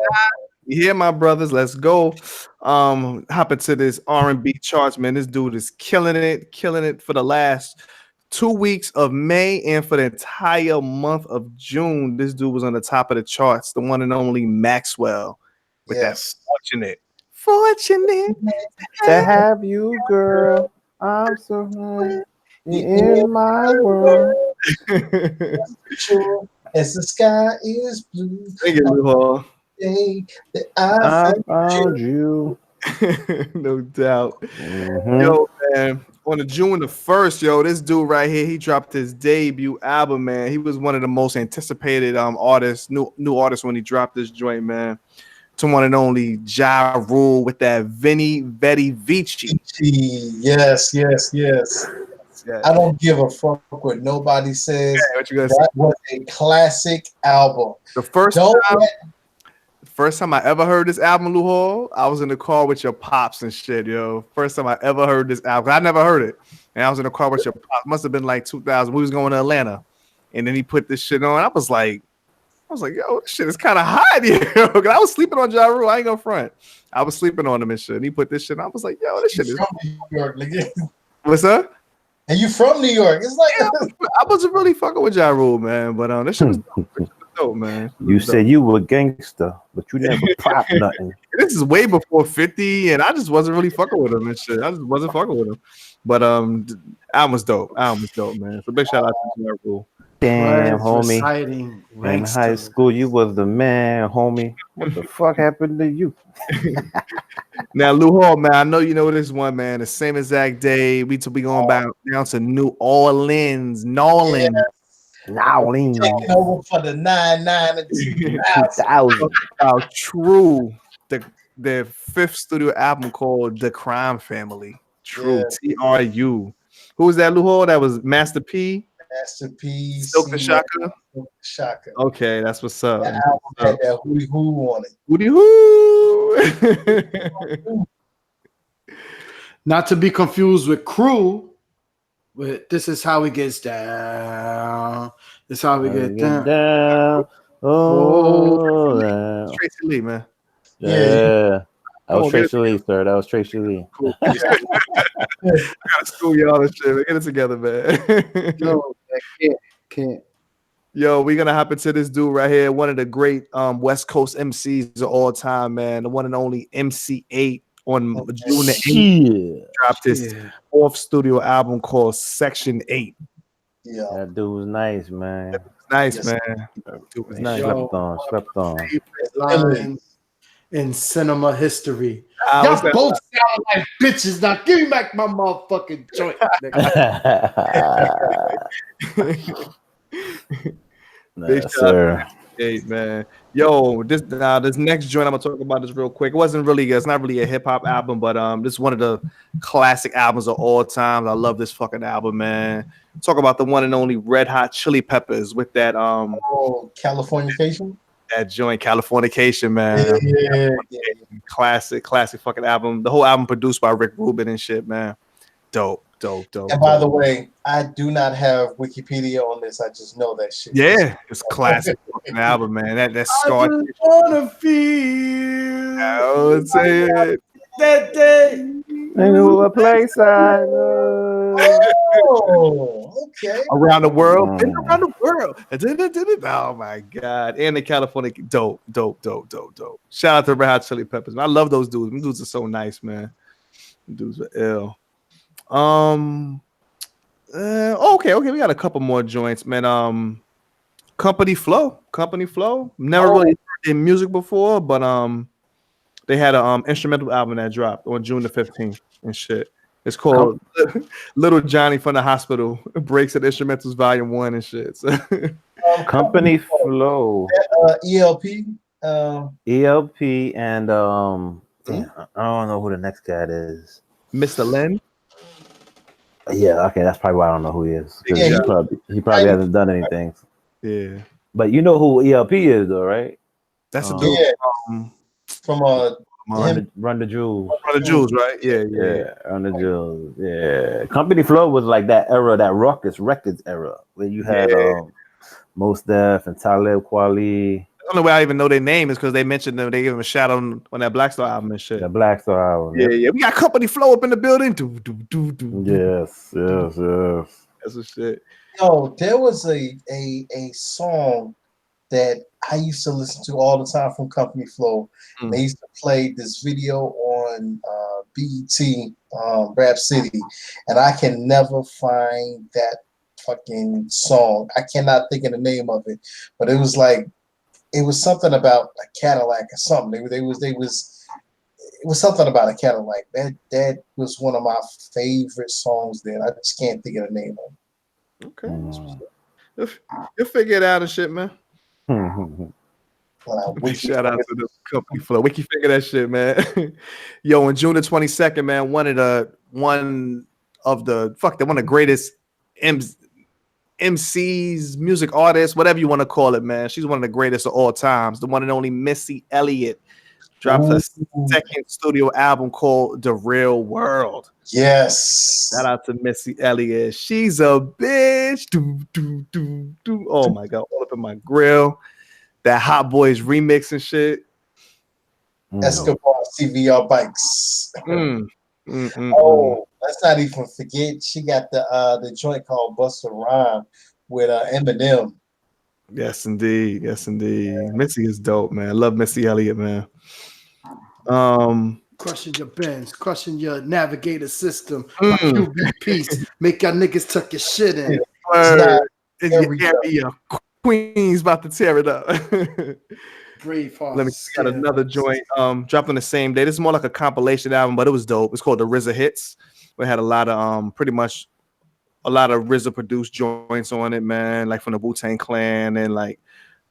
You hear my brothers? Let's go. Hop into this R&B charts, man. This dude is killing it for the last 2 weeks of May and for the entire month of June. This dude was on the top of the charts, the one and only Maxwell with that Fortunate to have you, girl. I'm so high in my world. Sure as the sky is blue. Thank you, Luhol. That I found you. No doubt. Mm-hmm. Yo, man, on the June the 1st, yo, this dude right here, he dropped his debut album, man. He was one of the most anticipated artists, new artists when he dropped this joint, man. To one and only Ja Rule with that Vinny Vetti Vici. Yes. I don't give a fuck what nobody says. Yeah, what you gonna that say? was a classic album. The first time I ever heard this album, Lou Hall, I was in the car with your pops and shit, yo. First time I ever heard this album. I never heard it. And I was in the car with your pops. Must have been like 2000. We was going to Atlanta. And then he put this shit on. I was like, yo, this shit is kind of hot, yo. I was sleeping on Ja Rule. I ain't gonna front. I was sleeping on him and shit. And he put this shit on. I was like, yo, this shit is from New York, nigga. What's up? And you from New York. It's like I wasn't really fucking with Ja Rule, man. But this shit was dope, man. You said you were a gangster, but you never popped nothing. This is way before 50, and I just wasn't really fucking with him and shit. I just wasn't fucking with him. But album was dope. Album was dope, man. So big shout out to Ja Rule. Damn, homie. In high school, you was the man, homie. What the fuck happened to you? Now, Lou Hall, man, I know you know this one, man. The same exact day we be going down to New Orleans, Taking over for the 99 and 2000. How true. Their fifth studio album called The Crime Family. True. TRU. Who was that, Lou Hall? That was Master P. Master P. Silk the Shaka. Okay, that's what's up. That album had that Hootie Hoo on it. Hootie Hoo. Not to be confused with Crew, but this is how it gets down. This is how we get down. Oh, Tracy Lee, man. Yeah. That was Tracy Lee, sir. That was Tracy Lee. Cool. I gotta school y'all and shit. Get it together, man. No, I can't. Yo, we're gonna hop into this dude right here, one of the great West Coast MCs of all time, man. The one and only MC8 on June the 8th. Dropped his fourth studio album called Section 8. Yeah, that dude was nice, man. Nice, man. Dude was nice. Slept on. Lines in cinema history. Y'all both sound like bitches. Now give me back my motherfucking joint. Yes, sir. Hey, man. Yo, this next joint I'm gonna talk about this real quick. It's not really a hip hop album, but this is one of the classic albums of all time. I love this fucking album, man. Talk about the one and only Red Hot Chili Peppers with that Californication. That joint Californication, man. Yeah. Classic fucking album. The whole album produced by Rick Rubin and shit, man. Dope. And by the way, I do not have Wikipedia on this. I just know that shit. Yeah, it's classic fucking album, man. That's scarred. I just wanna feel. I would say it. That day. Into a place I know. Oh, okay. Around the world. Around the world. Oh my god. And the California dope. Shout out to Red Hot Chili Peppers. I love those dudes. Those dudes are so nice, man. Them dudes are ill. Okay. We got a couple more joints, man. Company Flow. Never really heard their music before, but they had an instrumental album that dropped on June the 15th and shit. It's called Little Johnny from the Hospital. Breaks and Instrumentals Volume 1 and shit. So. Company Flow. ELP. ELP and I don't know who the next guy is. Mr. Lynn. Yeah, okay, that's probably why I don't know who he is. He probably hasn't done anything. Yeah, but you know who ELP is, though, right? That's a dude from Run the Jewels. Run the Jewels, right? Yeah. Run the Jewels. Yeah. Company Flow was like that era, that Ruckus Records era, where you had Mos Def and Talib Kweli. The only way I even know their name is because they mentioned them. They gave them a shout out on that Black Star album and shit. The Black Star album. Yeah. We got Company Flow up in the building. Yes. That's a shit. Yo, there was a song that I used to listen to all the time from Company Flow. Mm. They used to play this video on BET, Rap City, and I can never find that fucking song. I cannot think of the name of it, but it was something about a Cadillac or something. It was something about a Cadillac. That was one of my favorite songs. Then I just can't think of the name of it. Okay, you'll figure it out and shit, man. Shout out to the Company Flow. Wiki figure that shit, man. Yo, on June the 22nd, man, one of the greatest MCs, music artists, whatever you want to call it, man. She's one of the greatest of all times. The one and only Missy Elliott dropped her second studio album called The Real World. Yes. Shout out to Missy Elliott. She's a bitch. Oh my God, all up in my grill. That Hot Boys remix and shit. Escobar CVR bikes. Let's not even forget she got the joint called Busta Rhyme with Eminem. Yes, indeed. Yes, indeed. Yeah. Missy is dope, man. I love Missy Elliott, man. Crushing your Benz, crushing your navigator system, my QB piece, make y'all niggas tuck your shit in. Queen's about to tear it up. Brave Let me got another joint dropped on the same day. This is more like a compilation album, but it was dope. It's called the RZA Hits. We had a lot of pretty much a lot of RZA produced joints on it, man, like from the Wu-Tang Clan and like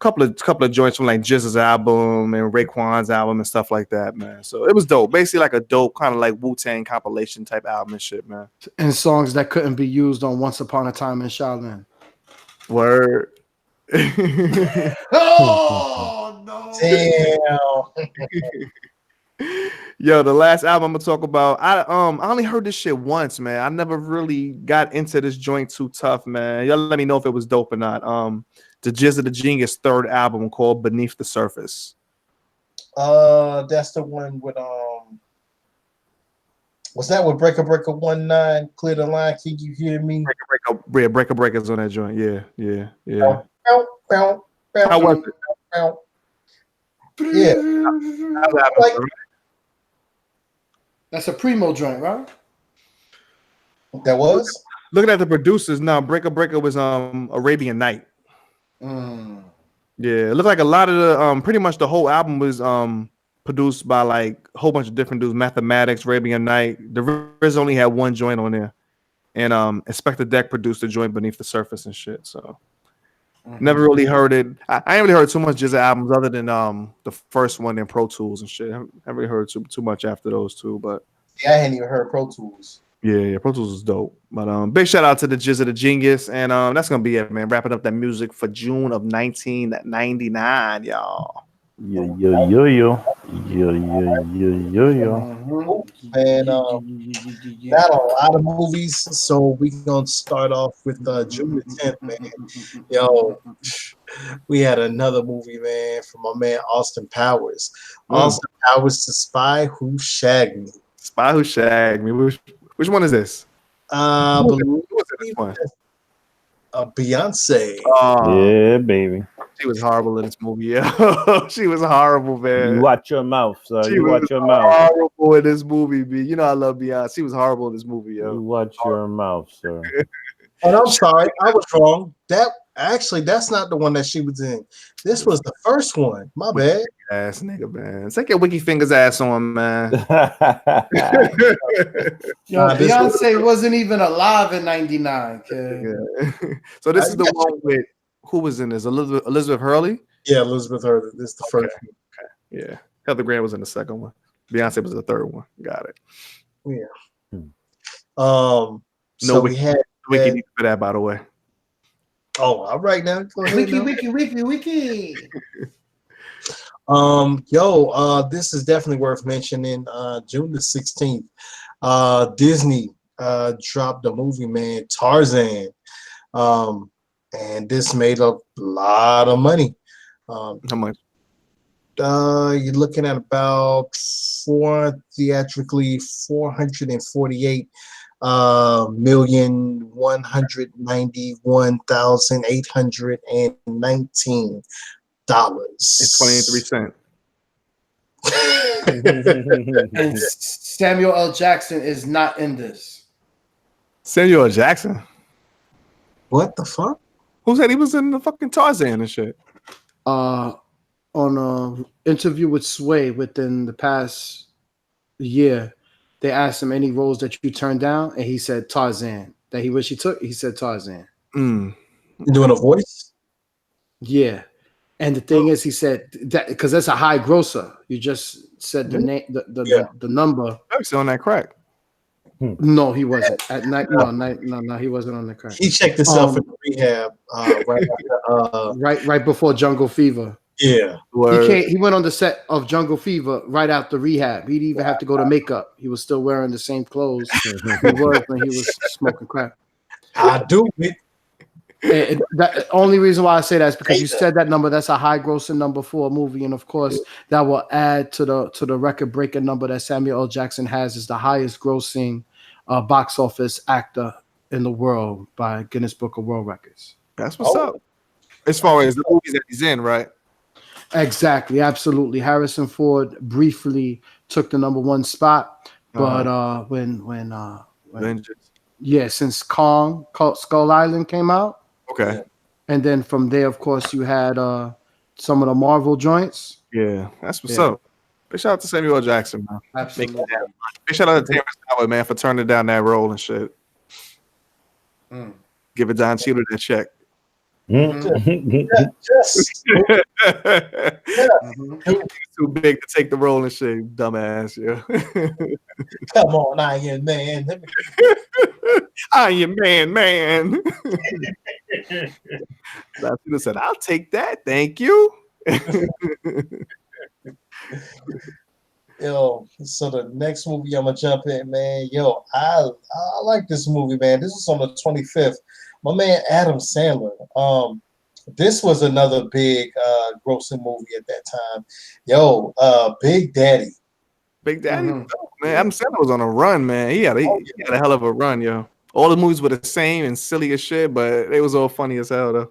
couple of joints from like Jizz's album and Raekwon's album and stuff like that, man. So it was dope. Basically like a dope kind of like Wu-Tang compilation type album and shit, man. And songs that couldn't be used on Once Upon a Time in Shaolin. Word. Oh no! Damn. Yo, the last album I'm gonna talk about, I only heard this shit once, man. I never really got into this joint too tough, man. Y'all let me know if it was dope or not. The Jizz of the Genius third album called Beneath the Surface. That's the one with was that with Breaker 19? Clear the line, can you hear me? Breaker Breaker's on that joint. Yeah. How was it? Yeah. That's a Primo joint, right? That was? Looking at the producers now, Breaker was Arabian Night. Yeah, it looked like a lot of the pretty much the whole album was produced by like a whole bunch of different dudes. Mathematics, Arabian Night. The Riz only had one joint on there, and Inspector Deck produced the joint Beneath the Surface and shit. So never really heard it. I ain't really heard too much Jizz albums other than the first one and Pro Tools and shit. I haven't really heard too much after those two, but yeah, I hadn't even heard Pro Tools. Yeah, Pro Tools is dope. But big shout out to the Jizz of the Genius, and that's gonna be it, man. Wrapping up that music for June of 1999, y'all. Yo. And not a lot of movies, so we gonna start off with June the 10th, man. Yo, we had another movie, man, from my man Austin Powers. Austin Powers, The Spy Who Shagged Me. Spy Who Shagged Me. Which one is this? Beyonce. Yeah, baby. She was horrible in this movie. Yeah, she was horrible, man. You watch your mouth, sir. You watch your mouth. Horrible in this movie, B. You know I love Beyonce. She was horrible in this movie, yo. You watch your mouth, sir. And I'm sorry, I was wrong. That's not the one that she was in. This was the first one. My bad. Ass nigga, man. Take your Wiki Fingers ass on, man. Yo, Beyonce wasn't even alive in 99, kid. Yeah. So this is the one with who was in this? Elizabeth Hurley? Yeah, Elizabeth Hurley. This is the first one. Okay. Yeah. Heather Graham was in the second one. Beyonce was the third one. Got it. Yeah. So we had Wiki for that, by the way. Oh, all right now. Go ahead. Wiki. This is definitely worth mentioning. June the 16th, Disney dropped the movie, man, Tarzan. And this made a lot of money. How much? You're looking at about 448,191,819 It's 23 cents. And Samuel L. Jackson is not in this. Samuel L. Jackson? What the fuck? Who said he was in the fucking Tarzan and shit? On an interview with Sway within the past year, they asked him any roles that you turned down, and he said Tarzan. That he wish he took. He said Tarzan. You doing a voice? Yeah. And the thing is, he said that because that's a high grosser. You just said the name, the number. He's on that crack. No, he wasn't. At night, no, he wasn't on the crack. He checked himself in rehab right before Jungle Fever. Yeah, he went on the set of Jungle Fever right after rehab. He didn't even have to go to makeup. He was still wearing the same clothes he was when he was smoking crack. I do it. And the only reason why I say that is because you said that number. That's a high grossing number for a movie, and of course that will add to the record breaking number that Samuel L. Jackson has as the highest grossing box office actor in the world by Guinness Book of World Records. That's what's up. As far as the movies that he's in, right? Exactly, absolutely. Harrison Ford briefly took the number one spot, but when since Kong Skull Island came out. Okay. And then from there, of course, you had some of the Marvel joints. Yeah, that's what's up. Big shout out to Samuel L. Jackson, man. Absolutely. Big shout out to Terrence Howard, man, for turning down that role and shit. Give it Don Cheadle that check. Too big to take the role and shit, dumbass. Yeah. Come on, Iron Man. Iron Man. Cheadle said, "I'll take that, thank you." Yo, so the next movie I'm gonna jump in, man. Yo, I like this movie, man. This was on the 25th. My man Adam Sandler. This was another big grossing movie at that time. Yo, Big Daddy. Big Daddy, man. Adam Sandler was on a run, man. He had a hell of a run, yo. All the movies were the same and silly as shit, but they was all funny as hell though.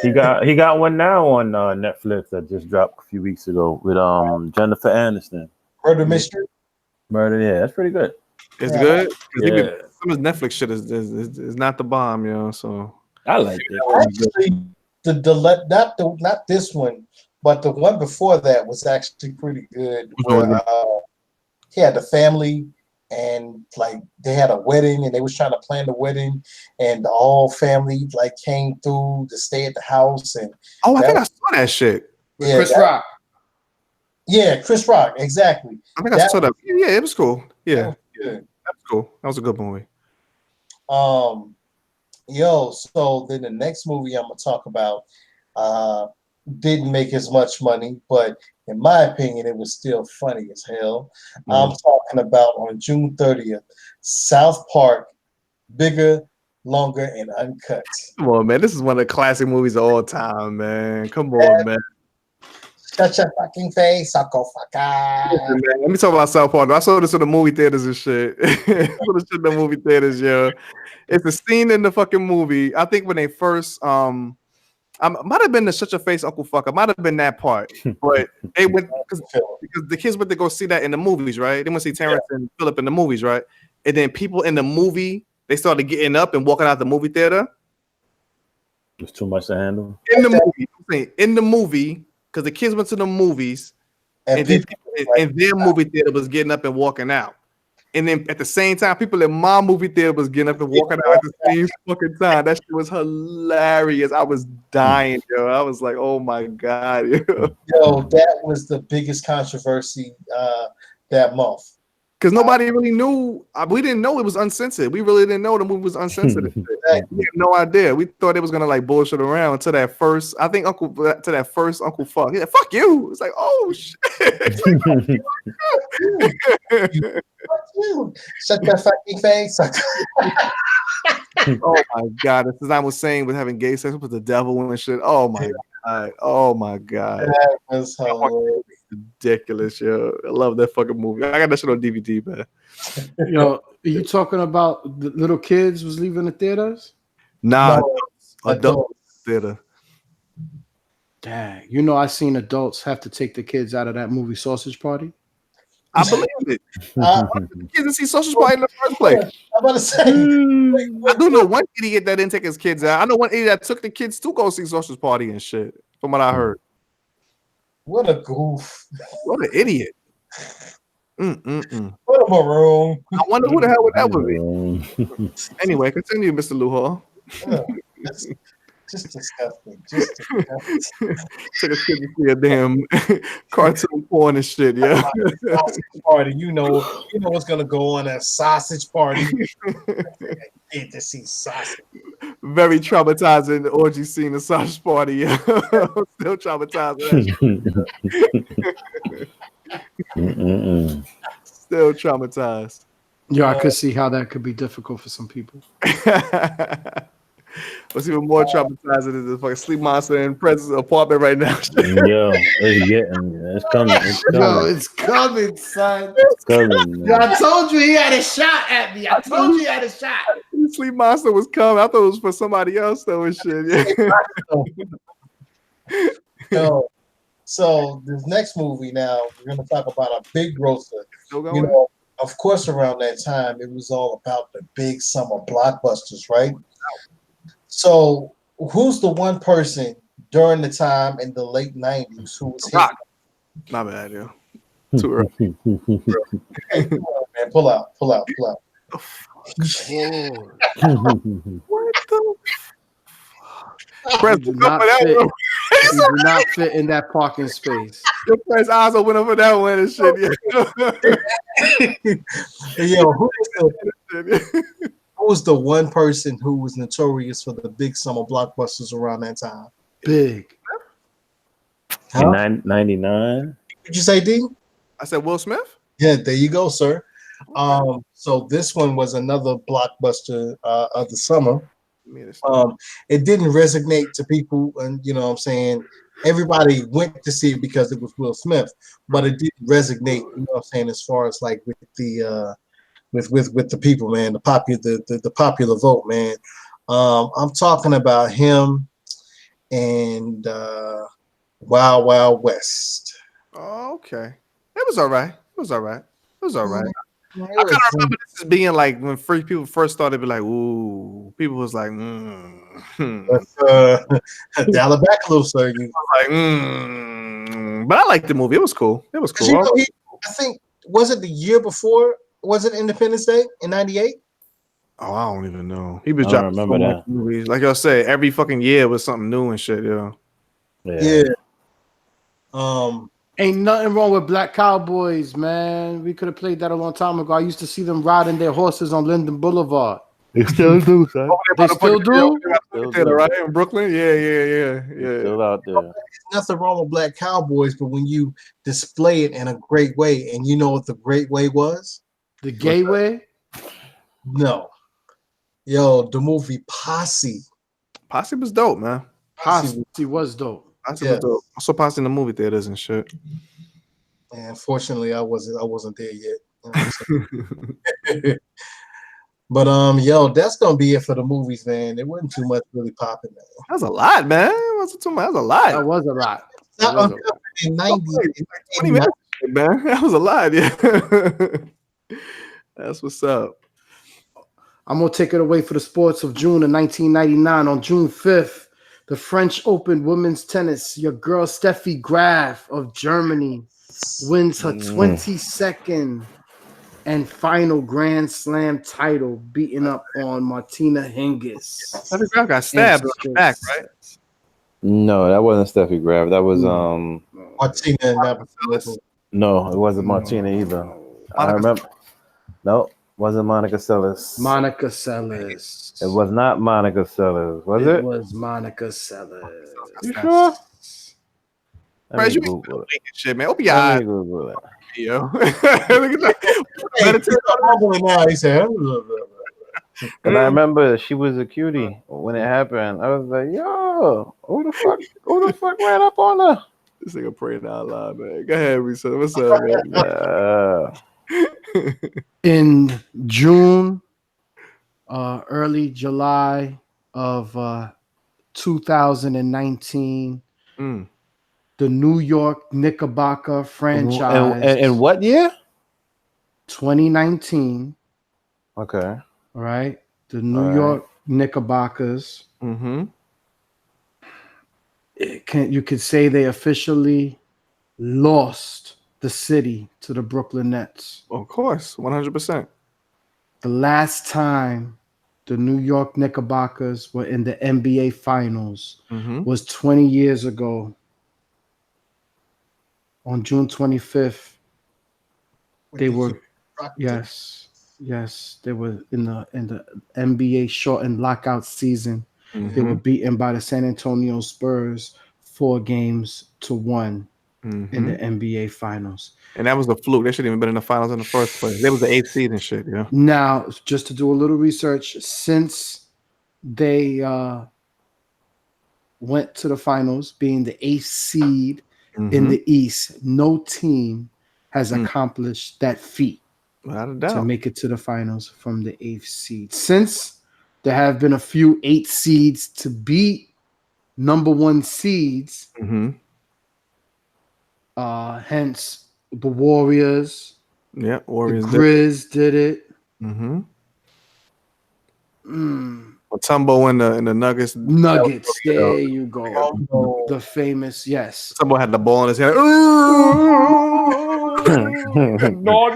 He got one now on Netflix that just dropped a few weeks ago with Jennifer Aniston. Murder Mystery. Yeah, that's pretty good. It's good. Yeah. Some of his Netflix shit is not the bomb, you know. So I like it. Actually, not this one, but the one before that was actually pretty good. Where, he had the family and like they had a wedding and they was trying to plan the wedding and the whole family like came through to stay at the house and I think I saw that shit with Chris Rock. Yeah, Chris Rock, exactly. I think I saw that. Yeah, it was cool. Yeah, that was cool. That was a good movie. So then the next movie I'm gonna talk about didn't make as much money, but in my opinion, it was still funny as hell. I'm talking about on June 30th, South Park, Bigger, Longer, and Uncut. Come on, man. This is one of the classic movies of all time, man. Come on, man. Shut your fucking face, sucker fucker. Listen, man, let me talk about South Park. I saw this in the movie theaters and shit. I saw this shit in the movie theaters, yo. It's a scene in the fucking movie. I think when they first I might have been the Shut Your Face Uncle Fucker. Might have been that part, but they went because the kids went to go see that in the movies, right? They went to see Terrence and Phillip in the movies, right? And then people in the movie they started getting up and walking out the movie theater. It's too much to handle in the movie because the kids went to the movies and then people in their movie theater was getting up and walking out. And then at the same time, people in my movie theater was getting up and walking out at the same fucking time. That shit was hilarious. I was dying, yo. I was like, oh my God, yo. Yo, that was the biggest controversy that month. Because nobody really knew. We didn't know it was uncensored. We really didn't know the movie was uncensored. We had no idea. We thought it was gonna like bullshit around until that first. I think Uncle Fuck. He said, "Fuck you." It's like, oh shit. Fuck you. Shut your fucking face. Oh my God! This is I was saying with having gay sex with the devil and shit. Oh my God! Oh my God! That was hilarious. Ridiculous, yo. I love that fucking movie. I got that shit on DVD, man. Yo, are you talking about the little kids was leaving the theaters? Nah, no, adult theater. Dang, you know, I seen adults have to take the kids out of that movie Sausage Party. I believe it. Kids didn't see Sausage Party in the first place. I'm about to say. I do know one idiot that didn't take his kids out. I know one idiot that took the kids to go see Sausage Party and shit. From what I heard. What a goof. What an idiot. What a maroon. I wonder who the hell would that would be. Anyway, continue, Mr. Luhal. Just disgusting. Just disgusting. Took a kid to see a damn cartoon porn and shit, yeah. Sausage party, you know what's gonna go on at sausage party. Get to see sausage. Very traumatizing orgy scene at sausage party, yeah. Still traumatizing. Still traumatized. Yeah, I could see how that could be difficult for some people. What's even more traumatizing is the fucking sleep monster in President's apartment right now. Yo, it's coming. It's coming. Yo, it's coming, son. It's coming. Yo, I told you he had a shot at me. I told you he had a shot. The sleep monster was coming. I thought it was for somebody else though and shit. Yeah. So this next movie now, we're gonna talk about a big grosser. You know, of course, around that time it was all about the big summer blockbusters, right? So, who's the one person during the time in the late 90s who was Rock? My bad, yo. Too early. Hey, man, pull out. What the? Press did not fit in that parking space. Your friend's eyes open up for that one and shit. Yeah. Yo, who was the one person who was notorious for the big summer blockbusters around that time? Big. Huh? 99. Did you say D? I said Will Smith. Yeah, there you go, sir. So this one was another blockbuster of the summer. It didn't resonate to people, and you know what I'm saying, everybody went to see it because it was Will Smith, but it didn't resonate, you know what I'm saying, as far as like with the with the people, man, the popular vote, man. I'm talking about him and Wild Wild West. Oh, okay. It was all right. I kind of remember this as being like when people first started, be like, "Ooh," people was like, Dial it back a little, sir. But I liked the movie. It was cool. You know, I think, was it the year before? Was it Independence Day in '98? Oh, I don't even know. He was dropping so much movies. Like y'all say, every fucking year was something new and shit, Yeah. Ain't nothing wrong with Black Cowboys, man. We could have played that a long time ago. I used to see them riding their horses on Linden Boulevard. They still do, son. They still do? Right in Brooklyn? Yeah. Still out there. There's nothing wrong with Black Cowboys, but when you display it in a great way, and you know what the great way was? The gay way? No. Yo, the movie Posse. Posse was dope, man. Posse was dope. Was dope. I saw Posse in the movie theaters and shit. And unfortunately, I wasn't there yet. You know but yo, that's gonna be it for the movies, man. There wasn't too much really popping, man. That was a lot, man. It wasn't too much. That was a lot. That was a lot. In 90, 20 minutes, man. That was a lot, yeah. That's what's up. I'm gonna take it away for the sports of June of 1999. On June 5th, the French Open women's tennis. Your girl Steffi Graf of Germany wins her 22nd and final Grand Slam title, beating up on Martina Hingis. Steffi Graf got stabbed on the back, right? No, that wasn't Steffi Graf. That was Martina. No, it wasn't Martina either. I remember. No, wasn't Monica Seles. Monica Seles. It was not Monica Seles, was it? It was Monica Seles. You sure? Let me Google it. Shit, man. Open your eyes. Google it. Yo. Look at that. Now he said, and I remember she was a cutie when it happened. I was like, yo, who the fuck ran up on her? This nigga praying out loud, man. Go ahead, Risa. What's up, man? In June, early July of 2019, the New York Knickerbocker franchise. And what year? 2019. Okay. All right. The New York Knickerbockers. Mm-hmm. You could say they officially lost the city to the Brooklyn Nets. Of course, 100%. The last time the New York Knickerbockers were in the NBA Finals was 20 years ago on June 25th. They were they were in the NBA shortened lockout season. They were beaten by the San Antonio Spurs 4-1 in the NBA Finals. And that was a fluke. They shouldn't even been in the finals in the first place. They was the 8th seed and shit, yeah. Now, just to do a little research, since they went to the finals, being the 8th seed in the East, no team has accomplished that feat to make it to the finals from the 8th seed. Since there have been a few 8 seeds to beat number 1 seeds, hence the Warriors. Yeah, Warriors. The Grizz did it. Tumbo and the Nuggets. Nuggets. There you go. The famous, yes. Tumbo had the ball in his hand. No.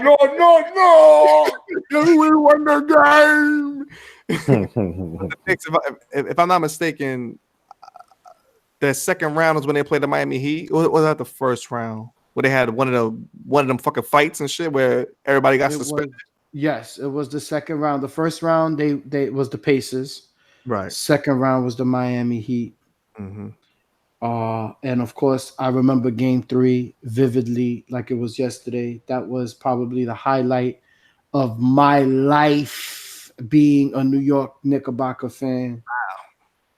We won the game. If I'm not mistaken, the second round was when they played the Miami Heat. Or was that the first round? Where they had one of them fucking fights and shit where everybody got suspended. Yes, it was the second round. The first round they was the Pacers. Right. Second round was the Miami Heat. And of course, I remember Game 3 vividly, like it was yesterday. That was probably the highlight of my life being a New York Knickerbocker fan.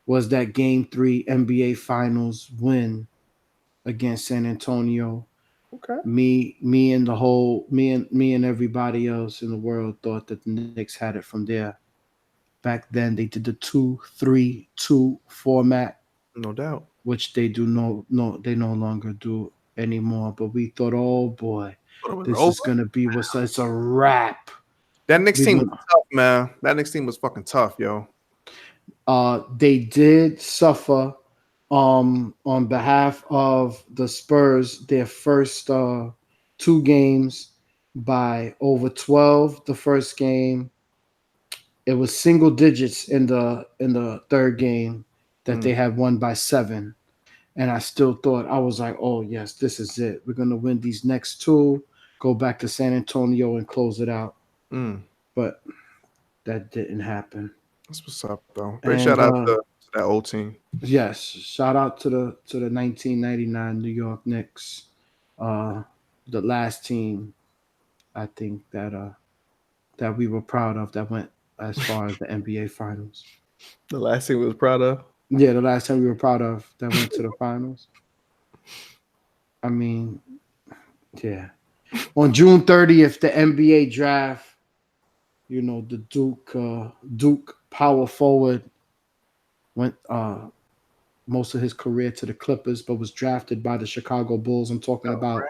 Was that Game 3 NBA Finals win against San Antonio? Okay. Me and everybody else in the world thought that the Knicks had it from there. Back then, they did the 2-3-2 format. No doubt. Which they no longer do anymore. But we thought, oh boy, this is gonna be it's a wrap. That Knicks team was tough, man. That Knicks team was fucking tough, yo. They did suffer on behalf of the Spurs, their first 2 games by over 12. The first game, it was single digits in the third game that they had won by 7. And I still thought, I was like, oh yes, this is it. We're gonna win these next 2, go back to San Antonio and close it out. But that didn't happen. That's what's up, though. Great shout out to that old team. Yes, shout out to the 1999 New York Knicks, the last team I think that we were proud of that went as far as the NBA Finals. The last team we was proud of. Yeah, the last time we were proud of that went to the finals. I mean, yeah. On June 30th, the NBA draft. You know, the Duke power forward went most of his career to the Clippers, but was drafted by the Chicago Bulls. I'm talking about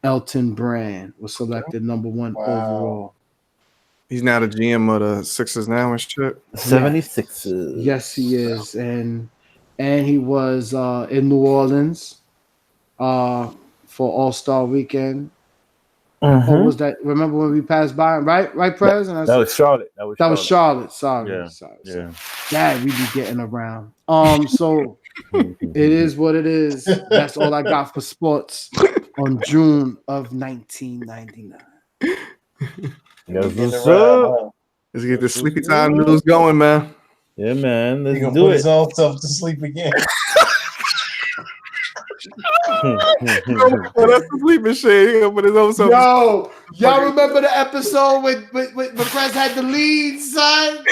Elton Brand, was selected number 1 overall. He's now the GM of the Sixers now and shit. 76ers. Yes, he is. And he was in New Orleans for All-Star Weekend. Or was that? Remember when we passed by? Right, Prez? And that was Charlotte. That was Charlotte. Sorry. Yeah. Dad, we be getting around. So it is what it is. That's all I got for sports on June of 1999. Let's get the sleepy time news going, man. Yeah, man. Let's do do it. His own self to sleep again. That's the sleeping shit. He gonna put his own self. Yo, y'all remember the episode with Press had the lead, son?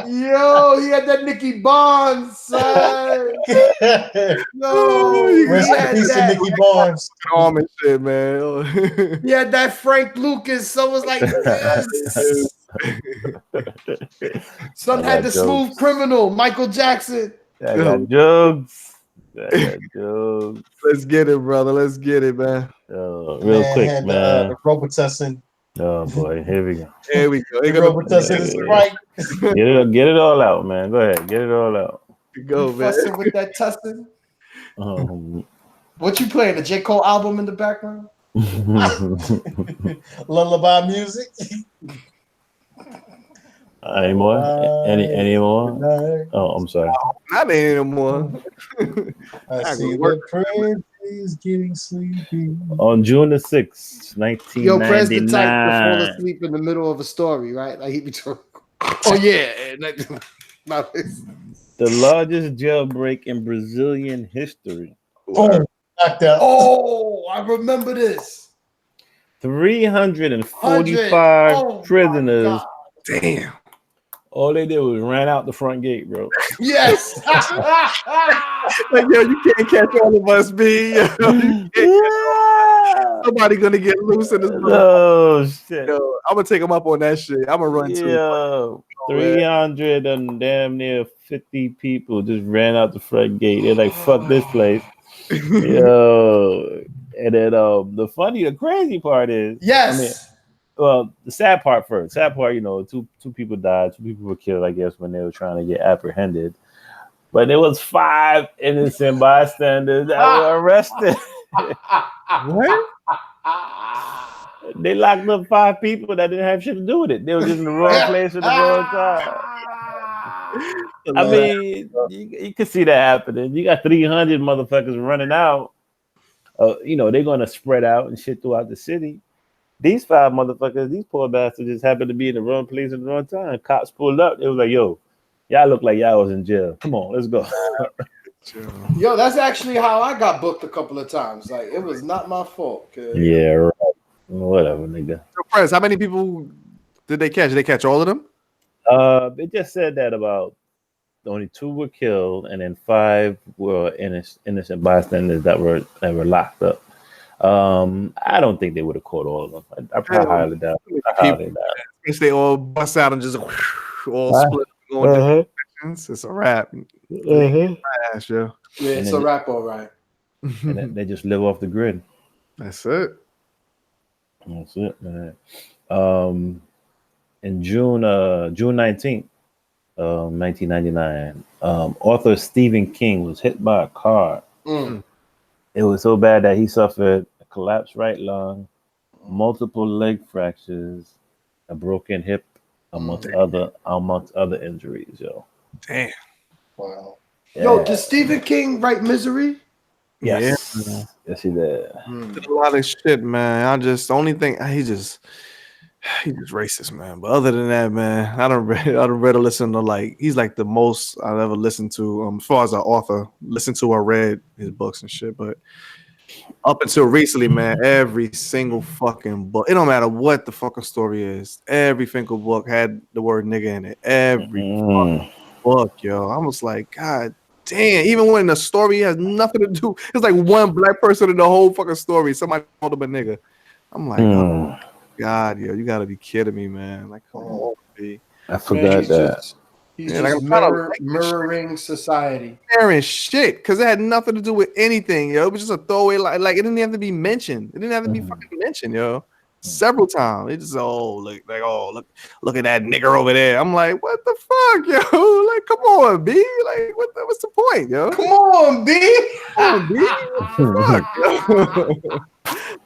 Yo, he had that Nicky Barnes, son. No, rest in peace to Nicky Barnes. Calm and shit, man. He had that Frank Lucas. So it was like this. Son had the Smooth Criminal, Michael Jackson. I got Jugs. Let's get it, brother. Let's get it, man. Real quick, man. The Robitussin. Oh boy, here we go. Here we go. The Robitussin is right. Get it all out, man. Go ahead, get it all out. Go, man. Fussing with that tussin. What you playing? The J. Cole album in the background? Lullaby music. Any more? Any more? Oh, I'm sorry. Not anymore. I see the prince is getting sleepy. On June the 6th, 1999. Yo, Press the type to fall asleep in the middle of a story, right? Like he be talking. Oh yeah. The largest jailbreak in Brazilian history. Oh, I remember this. 345 prisoners. Damn. All they did was ran out the front gate, bro. Yes. Like, yo, you can't catch all of us, B. Somebody gonna get loose in this. Oh shit! Yo, I'm gonna take them up on that shit. I'm gonna run too. Yo, 300 and damn near 50 people just ran out the front gate. They're like, "Fuck this place." Yo, and then the crazy part is, well, the sad part first. Sad part, two people died, 2 people were killed, I guess, when they were trying to get apprehended. But there was 5 innocent bystanders that were arrested. What? They locked up 5 people that didn't have shit to do with it. They were just in the wrong place at the wrong time. I mean, you can see that happening. You got 300 motherfuckers running out. They're going to spread out and shit throughout the city. These 5 motherfuckers, these poor bastards just happened to be in the wrong place at the wrong time. Cops pulled up. It was like, yo, y'all look like y'all was in jail. Come on, let's go. Yo, that's actually how I got booked a couple of times. Like, it was not my fault. Yeah, right. Whatever, nigga. So, Press, how many people did they catch? Did they catch all of them? They just said that about only 2 were killed, and then 5 were innocent bystanders that were locked up. I don't think they would have caught all of them. I probably highly doubt. If they all bust out and just all split going different directions, it's a wrap. Trash, yo. Yeah, it's a wrap, all right. And they just live off the grid. That's it. That's it, man. In June 19th, 1999, author Stephen King was hit by a car. It was so bad that he suffered a collapsed right lung, multiple leg fractures, a broken hip, amongst other injuries. Yo, damn. Wow. Yeah. Yo, did Stephen King write Misery? Yes. Yes, he did. Did a lot of shit, man. The only thing he's just racist, man. But other than that, man, I don't read or listen to, like, he's like the most I've ever listened to as far as an author, listened to or read his books and shit. But up until recently, man, every single fucking book, it don't matter what the fucking story is, every single book had the word nigga in it. Every fucking book, yo. I was like, God damn, even when the story has nothing to do, it's like one black person in the whole fucking story, somebody called him a nigga. I'm like, oh God, yo, you gotta be kidding me, man. Like, come on, B. I forgot that. He's just mirroring society. Mirroring shit, because it had nothing to do with anything, yo. It was just a throwaway, like it didn't have to be mentioned. It didn't have to be fucking mentioned, yo. Several times. It just look at that nigger over there. I'm like, what the fuck, yo? Like, come on, B. Like, what's the point, yo? Come on, B. Come on, B. What the fuck, yo?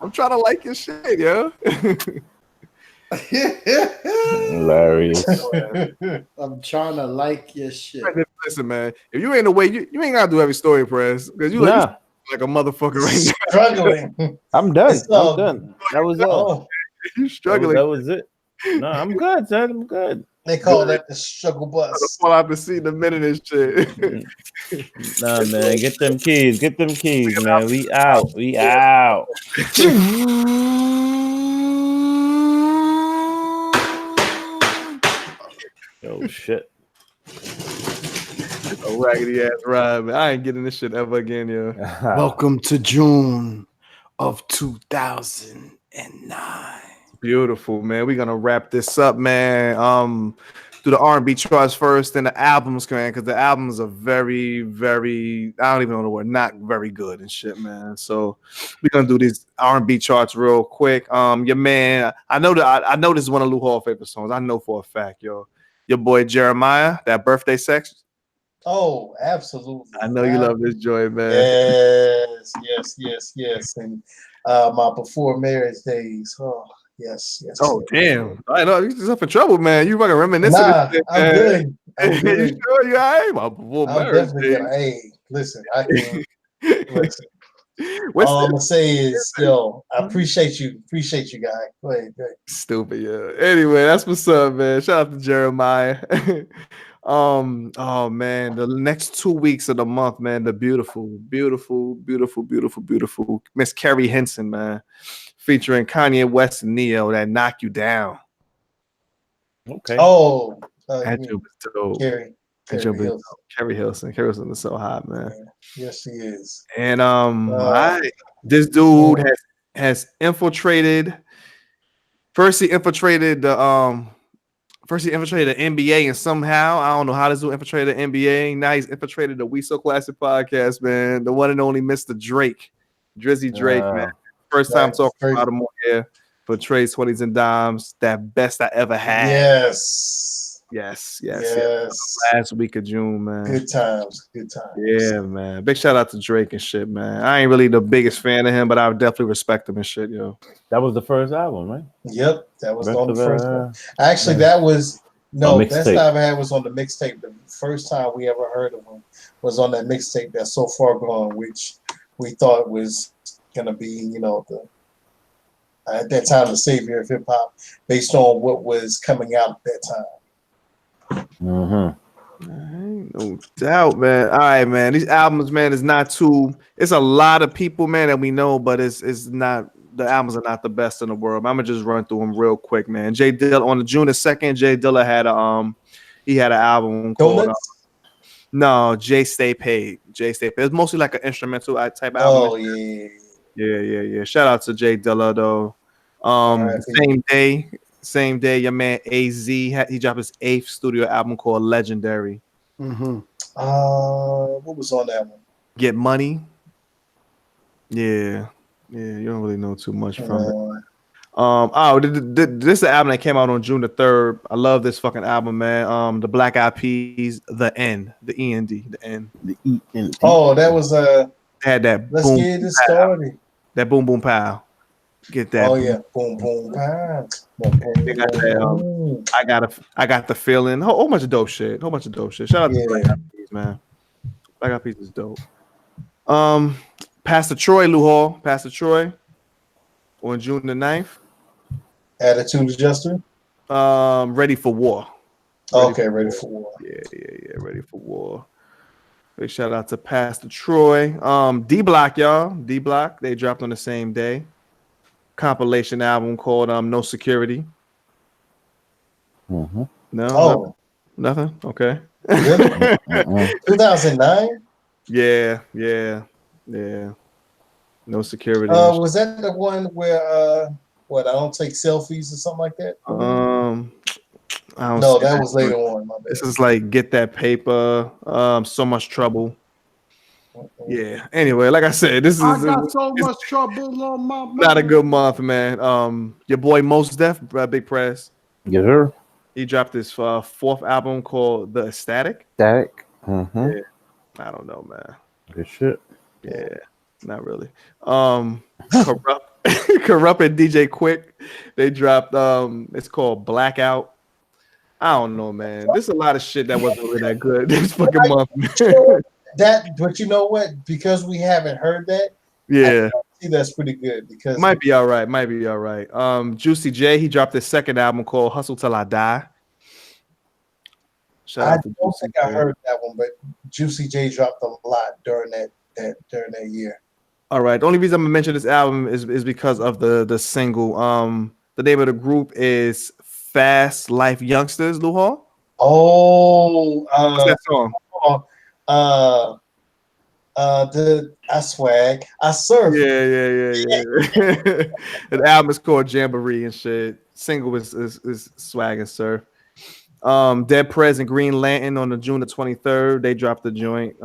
I'm trying to like your shit, yo. Hilarious. I'm trying to like your shit. Listen, man. If you ain't away, you ain't gotta do every story, Press, because you like a motherfucker right now. Struggling. I'm done. I'm done. That was all. You struggling. That was it. No, I'm good, son. I'm good. They call that the struggle bus. Fall out the seat in a minute and shit. Nah, man. Get them keys, man. We out. Oh shit. A raggedy ass ride, man. I ain't getting this shit ever again, yo. Welcome to June of 2009. Beautiful, man. We're gonna wrap this up, man. do the R&B charts first, then the albums, man, because the albums are very, very, I don't even know the word, not very good and shit, man. So we're gonna do these R&B charts real quick. Your man, I know this is one of Lou Hall's favorite songs. I know for a fact, yo. Your boy Jeremiah, that birthday sex. Oh, absolutely. I know you love this joy, man. Yes. And my before marriage days. Oh, yes. Oh, damn. I know you're up in trouble, man. You fucking reminiscing. Nah, I'm good. I'm good. You sure you all right? My before I'm marriage definitely days. gonna. Hey, listen, I can listen. All I'm gonna say is, yo, I appreciate you, guy. Go ahead. Stupid, yeah. Anyway, that's what's up, man. Shout out to Jeremiah. Oh man, the next 2 weeks of the month, man, the beautiful Miss Carrie Henson, man, featuring Kanye West and Neo, that Knock You Down. Okay. Oh, that was dope. Carrie Hilson is so hot, man. Yes, she is. And this dude has infiltrated. First, he infiltrated the NBA, and somehow I don't know how this dude infiltrated the NBA. Now he's infiltrated the We So Classic podcast, man. The one and only Mr. Drake, Drizzy Drake, man. First time talking about him on here for Treys, 20s, and Dimes. That best I ever had. Yes. Last week of June, man. Good times. Yeah, man. Big shout out to Drake and shit, man. I ain't really the biggest fan of him, but I would definitely respect him and shit, yo. That was the first album, right? Yep, that was on the first one. Actually, that was best I ever had was on the mixtape. The first time we ever heard of him was on that mixtape that's So Far Gone, which we thought was gonna be, at that time the savior of hip hop, based on what was coming out at that time. No doubt, man. All right, man. These albums, man, is not too. It's a lot of people, man, that we know, but it's not. The albums are not the best in the world. I'm gonna just run through them real quick, man. Jay Dilla on June 2nd. Jay Dilla had he had an album called no, Jay Stay Paid. It's mostly like an instrumental type album. Oh yeah. Shout out to Jay Dilla though. Same day, your man AZ he dropped his 8th studio album called Legendary. What was on that one? Get Money. Yeah, you don't really know too much from it. This is the album that came out on June 3rd. I love this fucking album, man. The Black Eyed Peas, The End, the END, the end. The END. Oh, that was had that. Let's get it started. That boom boom pow. Get that. Oh yeah, boom boom pow. I got the feeling. Whole bunch of dope shit. Shout out to Black Eyed Peas, man. Black Eyed Peas is dope. Pastor Troy, Lou Hall, Pastor Troy, on June the 9th. Attitude Adjuster. Ready for War. Ready for War. Yeah, Ready for War. Big shout out to Pastor Troy. D Block, y'all. D Block, they dropped on the same day. Compilation album called No Security. Mm-hmm. No. Nothing. Okay. 2009. Yeah. No Security. Was that the one where I don't take selfies or something like that? No, that was later on. My bad. This is like Get That Paper. So Much Trouble. Yeah. Anyway, like I said, I got so much trouble on my mind. Not a good month, man. Your boy Mos Def, Big Press. Yes, sir. He dropped his 4th album called The Ecstatic. Mm-hmm. Yeah. I don't know, man. Good shit. Yeah, not really. Corrupt and DJ Quick. They dropped it's called Blackout. I don't know, man. There's a lot of shit that wasn't really that good this fucking month. But you know what? Because we haven't heard that. Yeah. I see that's pretty good because might be all right. Juicy J, he dropped his 2nd album called Hustle Till I Die. I don't think I heard that one, but Juicy J dropped a lot during that year. All right. The only reason I'm gonna mention this album is because of the single. The name of the group is Fast Life Youngsters, Lou Hall. Oh, what's that song? I swag, I surf. Yeah. The album is called Jamboree and shit. Single is Swag and Surf. Dead Prez and Green Lantern on the June the 23rd. They dropped the joint.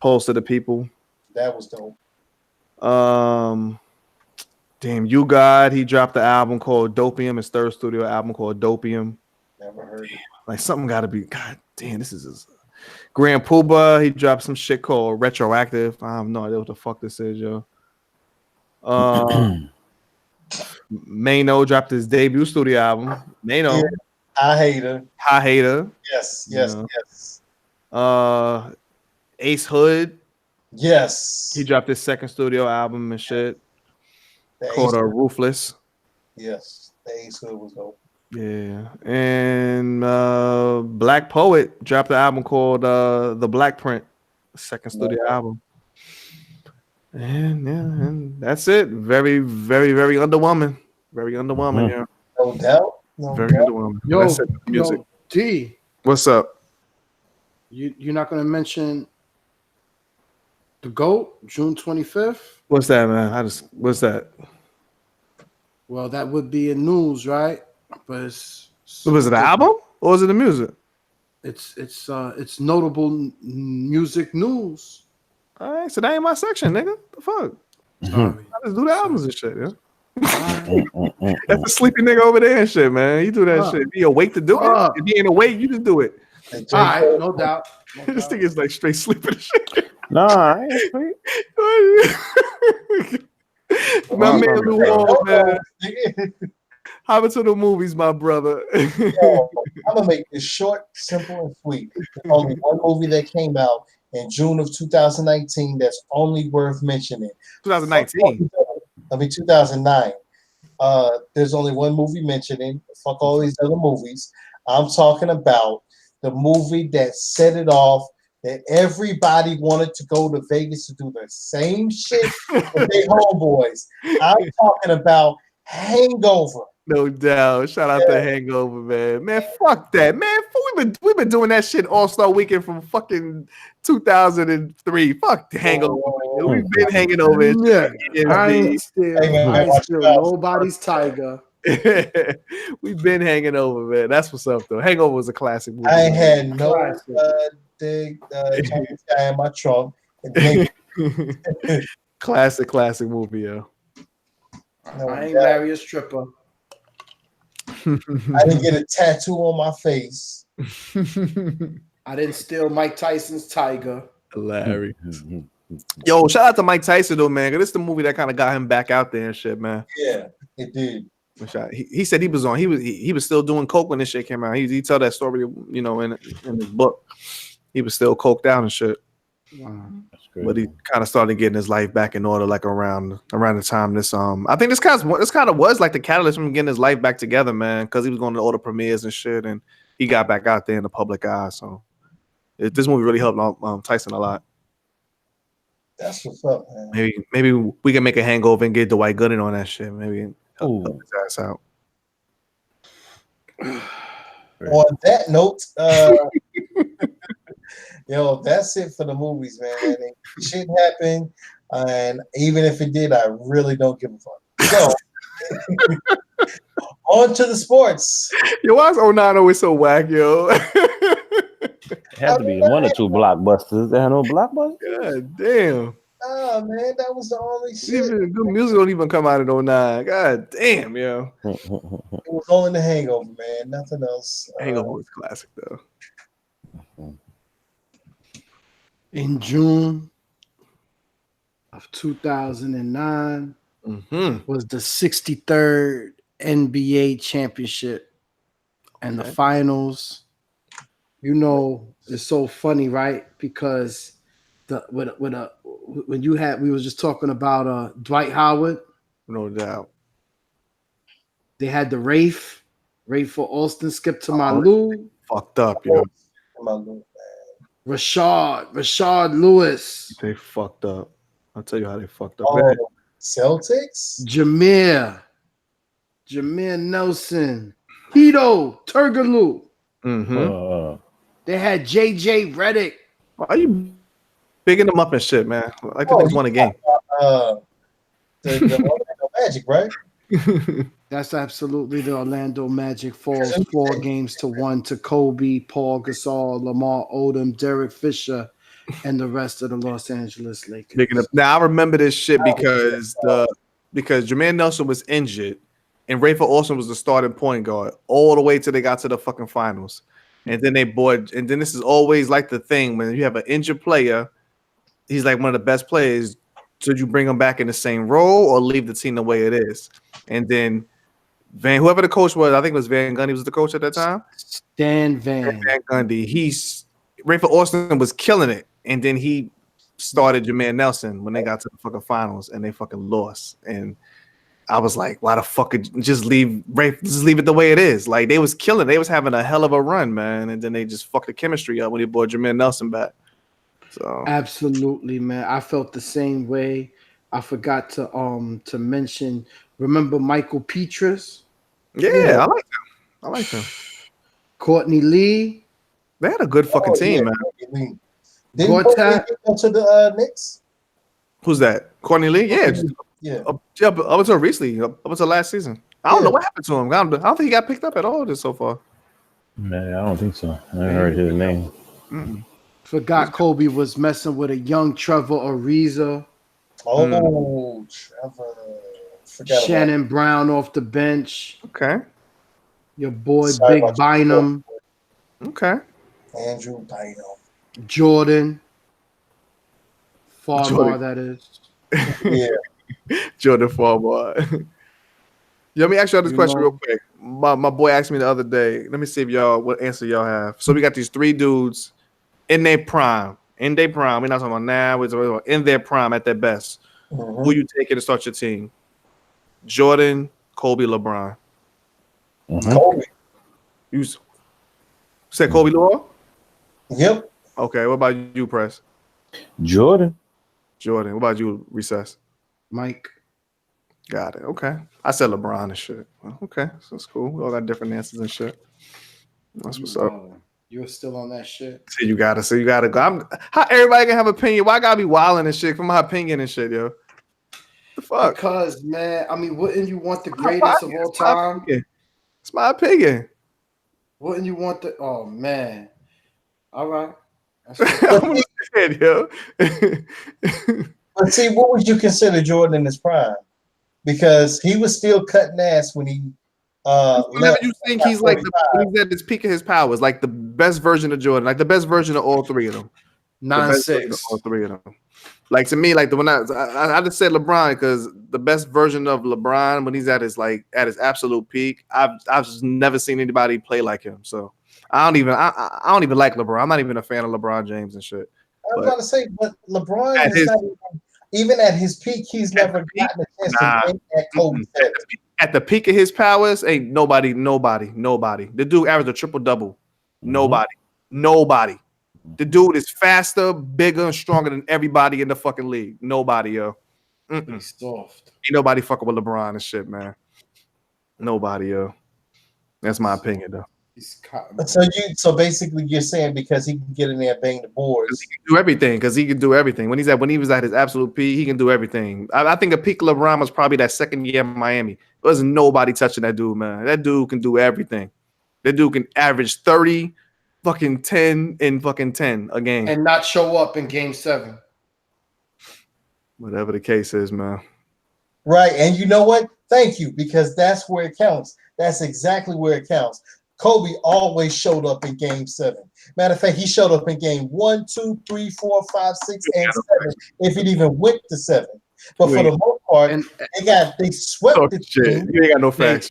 Pulse to the People. That was dope. Damn, You God, he dropped the album called Dopium, his third studio album called Dopium. Never heard it. Like something gotta be, God damn, this is his. Grand Poobah, he dropped some shit called Retroactive. I have no idea what the fuck this is, yo. Mano dropped his debut studio album. Mano. Yeah, High Hater. Yes. Ace Hood. Yes. He dropped his second studio album and shit. Called Ruthless. Yes. The Ace Hood was dope. Yeah. And Black Poet dropped the album called The Black Print. Second studio album. And that's it. Very, very, very underwhelming. Very underwhelming, yeah. No doubt. Very underwhelming. Yo, that's it. Music. T. What's up? You're not gonna mention the GOAT, June 25th? What's that, man? What's that? Well, that would be in news, right? But was it the album or was it the music? It's notable music news. All right, so that ain't my section, nigga. The fuck? Sorry. I just do the albums and shit, yeah. That's a sleepy nigga over there and shit, man. You do that shit. If he awake to do it. If he ain't awake, you just do it. All right, no doubt. This thing is like straight sleeping and shit. No, I ain't sleep. My man Lou Wall, man. Hop to the movies, my brother. Yo, I'm gonna make this short, simple, and sweet. There's only one movie that came out in June of 2019 that's only worth mentioning. 2019. 2009. There's only one movie mentioning. Fuck all these other movies. I'm talking about the movie that set it off, that everybody wanted to go to Vegas to do the same shit with their homeboys. I'm talking about Hangover. No doubt. Shout out to Hangover, man. Man, fuck that, man. We've been doing that shit All-Star Weekend from fucking 2003. Fuck the Hangover. We've been hanging over. Yeah, I ain't still nobody's tiger. We've been hanging over, man. That's what's up, though. Hangover was a classic movie. I had no big Chinese guy in my trunk. Classic movie, yo. I ain't marry a stripper. I didn't get a tattoo on my face. I didn't steal Mike Tyson's tiger. Hilarious. Yo, shout out to Mike Tyson though, man. Cause this is the movie that kind of got him back out there and shit, man. Yeah, it did. He said he was still doing coke when this shit came out. He tell that story, you know, in his book. He was still coked out and shit. Wow. But he kind of started getting his life back in order, like around the time this I think this kind of was like the catalyst from getting his life back together, man, because he was going to all the premieres and shit, and he got back out there in the public eye. So this movie really helped Tyson a lot. That's what's up, man. Maybe we can make a Hangover and get Dwight Gooden on that shit. Maybe help his ass out. On that note, yo, that's it for the movies, man. It shouldn't happen, and even if it did, I really don't give a fuck. So, on to the sports. Yo, why is 09 always so whack, yo? It had to be one or two blockbusters. They had no blockbusters. God damn. Oh man, that was the only shit. Even good music don't even come out in 09. God damn, yo. It was only the Hangover, man. Nothing else. Hangover was classic though. In June of 2009 was the 63rd NBA championship and the finals. You know, it's so funny, right? Because we were just talking about Dwight Howard. No doubt. They had the Rafe for Alston, Skip to Malou. Fucked up, yo. Rashard Lewis. They fucked up. I'll tell you how they fucked up. Celtics? Jameer Nelson. Hito Turgaloo. They had JJ Redick. Why are you bigging them up and shit, man? I think they won a game. The Magic, right? That's absolutely the Orlando Magic falls 4-1 to Kobe, Paul Gasol, Lamar Odom, Derek Fisher, and the rest of the Los Angeles Lakers. Now I remember this shit because Jermaine Nelson was injured and Rafer Alston was the starting point guard all the way till they got to the fucking finals. And then this is always like the thing when you have an injured player, he's like one of the best players. Should you bring him back in the same role or leave the team the way it is? And then whoever the coach was, I think it was Van Gundy was the coach at that time. Stan Van Gundy. Rafer Alston was killing it. And then he started Jermaine Nelson when they got to the fucking finals and they fucking lost. And I was like, why the fuck just leave it the way it is? Like they was killing. They was having a hell of a run, man. And then they just fucked the chemistry up when they brought Jermaine Nelson back. So absolutely, man. I felt the same way. I forgot to mention. Remember Michael Petrus? Yeah, I like them. Courtney Lee. They had a good fucking team, man. Didn't Courtney go to the Knicks? Who's that? Courtney Lee? Yeah. Up until recently, up until last season. I don't know what happened to him. I don't think he got picked up at all so far. Man, I don't think so. I haven't heard his name. Mm-mm. Forgot Kobe was messing with a young Trevor Ariza. Oh, Trevor. Shannon Brown off the bench. Okay. Your boy Big Bynum. Okay. Andrew Bynum. Jordan. Farmar, that is. Yeah. Jordan Farmar. Let me ask y'all this question real quick. My boy asked me the other day. Let me see what answer y'all have. So we got these three dudes in their prime. We're not talking about now. We're talking about in their prime at their best. Mm-hmm. Who you taking to start your team? Jordan, Kobe, LeBron. Mm-hmm. Kobe. You said Kobe Law? Yep. Okay. What about you, Press? Jordan. What about you, Recess? Mike. Got it. Okay. I said LeBron and shit. Okay. So that's cool. We all got different answers and shit. That's what's up. You're still on that shit. So you gotta go. How everybody can have opinion? Why I gotta be wilding and shit for my opinion and shit, yo? The fuck? Because, man, I mean, wouldn't you want the greatest of all time? It's my opinion. Wouldn't you want the? Oh man! All right. I'm saying, yo. But see, what would you consider Jordan in his prime? Because he was still cutting ass when he Whenever you think he's like he's at his peak of his powers, like the best version of Jordan, like the best version of all three of them. 9-6. All three of them. Like to me, like the one I just said LeBron because the best version of LeBron when he's at his absolute peak, I've just never seen anybody play like him. So I don't even like LeBron. I'm not even a fan of LeBron James and shit. I was about to say, but LeBron is not even at his peak. He's never gotten a chance to win at Kobe. At the peak of his powers, ain't nobody. The dude averaged a triple-double. Nobody. The dude is faster, bigger, and stronger than everybody in the fucking league. Nobody, yo. He's soft. Ain't nobody fucking with LeBron and shit, man. Nobody, yo. That's my opinion, though. So basically, you're saying because he can get in there and bang the boards, he can do everything. When he was at his absolute peak, he can do everything. I think a peak LeBron was probably that second year in Miami. There wasn't nobody touching that dude, man. That dude can do everything. That dude can average 30, fucking 10, and fucking 10 a game, and not show up in Game 7. Whatever the case is, man. Right, and you know what? Thank you, because that's where it counts. That's exactly where it counts. Kobe always showed up in Game 7. Matter of fact, he showed up in Game 1, 2, 3, 4, 5, 6, and 7. If it even went to 7, but for the most part, they swept the team. You ain't got no facts.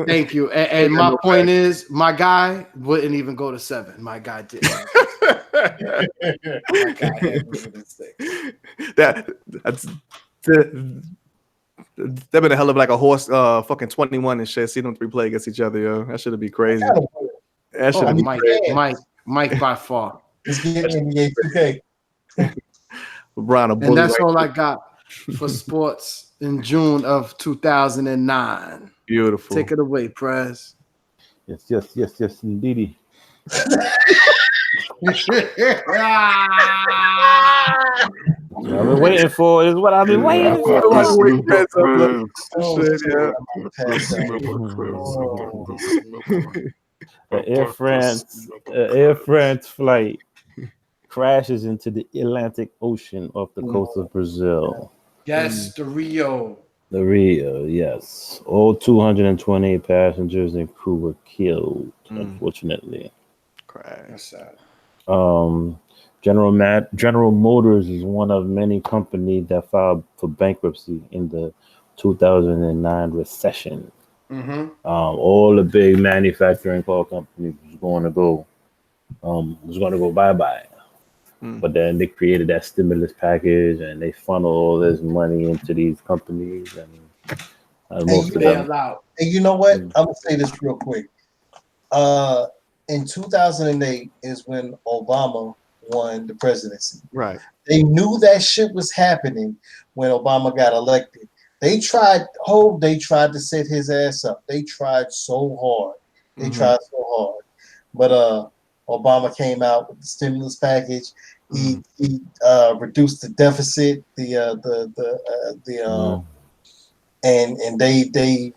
Thank you. And my point is, my guy wouldn't even go to 7. My guy did. They've been a hell of like a horse, fucking 21 and shit. See them three play against each other, yo. That should be crazy. That should be Mike by far. He's getting NBA 2K. LeBron, and that's all I got for sports in June of 2009. Beautiful. Take it away, Prez. Yes, indeedy. I've been waiting for. Is what I've been waiting for. The Air France flight crashes into the Atlantic Ocean off the coast of Brazil. Yes, the Rio. The Rio, yes. All 228 passengers and crew were killed, unfortunately. That's sad. General Motors is one of many companies that filed for bankruptcy in the 2009 recession. All the big manufacturing car companies was going to go bye-bye. But then they created that stimulus package and they funnel all this money into these companies and most of them. And you know what? I'm gonna say this real quick. In 2008 is when Obama won the presidency. Right. They knew that shit was happening when Obama got elected. They tried to set his ass up. They tried so hard. But Obama came out with the stimulus package. He reduced the deficit. And they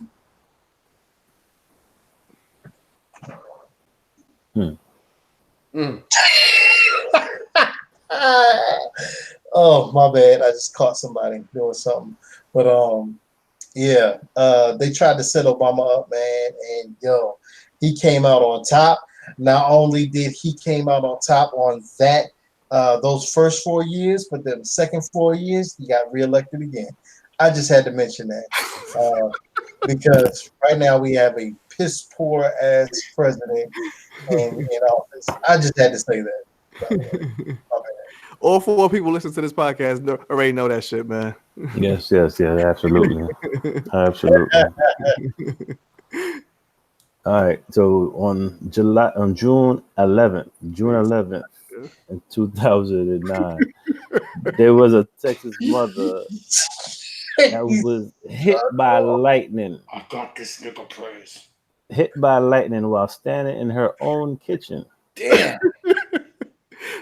Oh, my bad. I just caught somebody doing something. But they tried to set Obama up, man, and he came out on top. Not only did he came out on top on that those first 4 years, but the second 4 years he got reelected again. I just had to mention that because right now we have a piss poor ass president in office. I just had to say that. All 4 people listening to this podcast already know that shit, man. Yes, absolutely. Absolutely. All right. So on June 11th in 2009, there was a Texas mother that was hit by lightning. I got this nigga praise. Hit by lightning while standing in her own kitchen. Damn.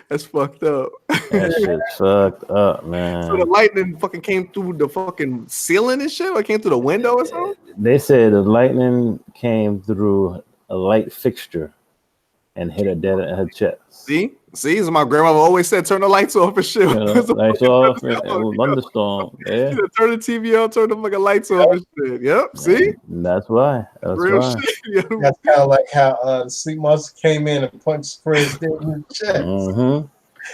That's fucked up. That shit's fucked up, man. So the lightning fucking came through the fucking ceiling and shit, or came through the window or something? They said the lightning came through a light fixture and hit her dead in her chest. See, as my grandmother always said, turn the lights off and shit. Lights off and thunderstorm. Yeah. Turn the TV on, turn the fucking lights off and shit. Yep, see? That's why. Real shit. That's kind of like how the sleep monster came in and punched Fred's dead in the chest.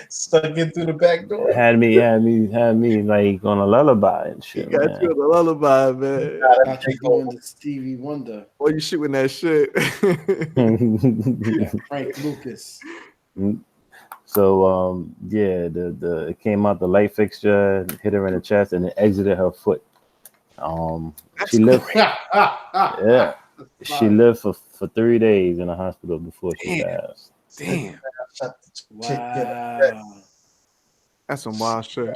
Stuck in through the back door. Had me like on a lullaby and shit. You got you on a lullaby, man. Got you going to Stevie Wonder. Boy, you shooting that shit. Frank Lucas. So the it came out the light fixture, hit her in the chest, and it exited her foot. She lived. She lived for 3 days in the hospital before she passed. Damn. Wow. That's some wild shit.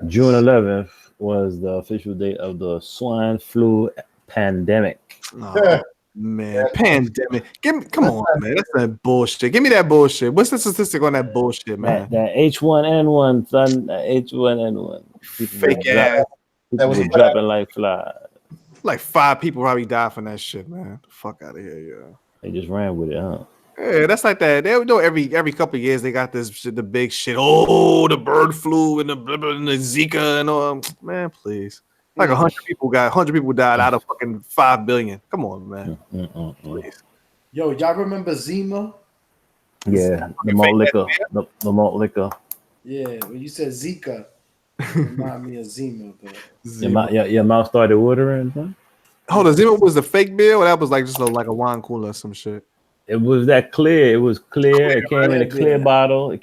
June 11th was the official date of the swine flu pandemic. Oh, man, pandemic. Come on, man. That's that bullshit. Give me that bullshit. What's the statistic on that bullshit, man? That H1N1, son. That H1N1. Fake ass. People were dropping like flies. Like 5 people probably died from that shit, man. The fuck out of here, yo. They just ran with it, huh? Yeah, that's like that. They know every couple of years they got this shit, the big shit. Oh, the bird flu and the Zika and all. Man, please. Like 100 people died out of fucking 5 billion. Come on, man. Please. Yo, y'all remember Zima? Yeah, the malt liquor. The malt liquor. Yeah, when you said Zika, it reminded me of Zima. But your mouth started watering, huh? Hold on, Zima was the fake beer, or that was like just like a wine cooler or some shit? It was that clear. It was clear. It came in a clear bottle. It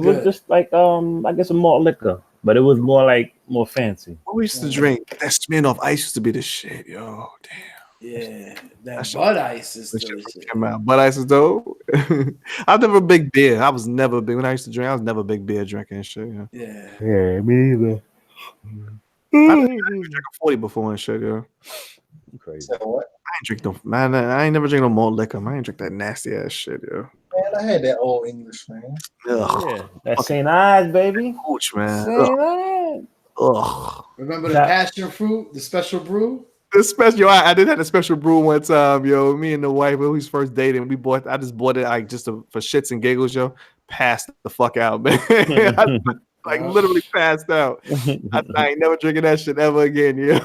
was just like I guess a malt liquor, but it was more fancy. What we used to drink, that Smirnoff Ice used to be the shit, yo. Damn. Yeah, that Bud Ice is delicious. Bud Ice is dope. I was never a big beer. I was never big when I used to drink. I was never a big beer drinking and shit. Yeah, me either. I drank a 40 before and shit, yo. Crazy. So what? I ain't drink no man. I ain't never drink no malt liquor. I ain't drink that nasty ass shit, yo. Man, I had that old English, man. Yeah, that's St. Ives, baby. Ouch, man. St. Ives. Ugh. Remember the passion fruit, the special brew? The special, I did have a special brew one time, yo. Me and the wife, when we was first dating, I just bought it like for shits and giggles, yo. Passed the fuck out, man. I literally passed out. I ain't never drinking that shit ever again, yo.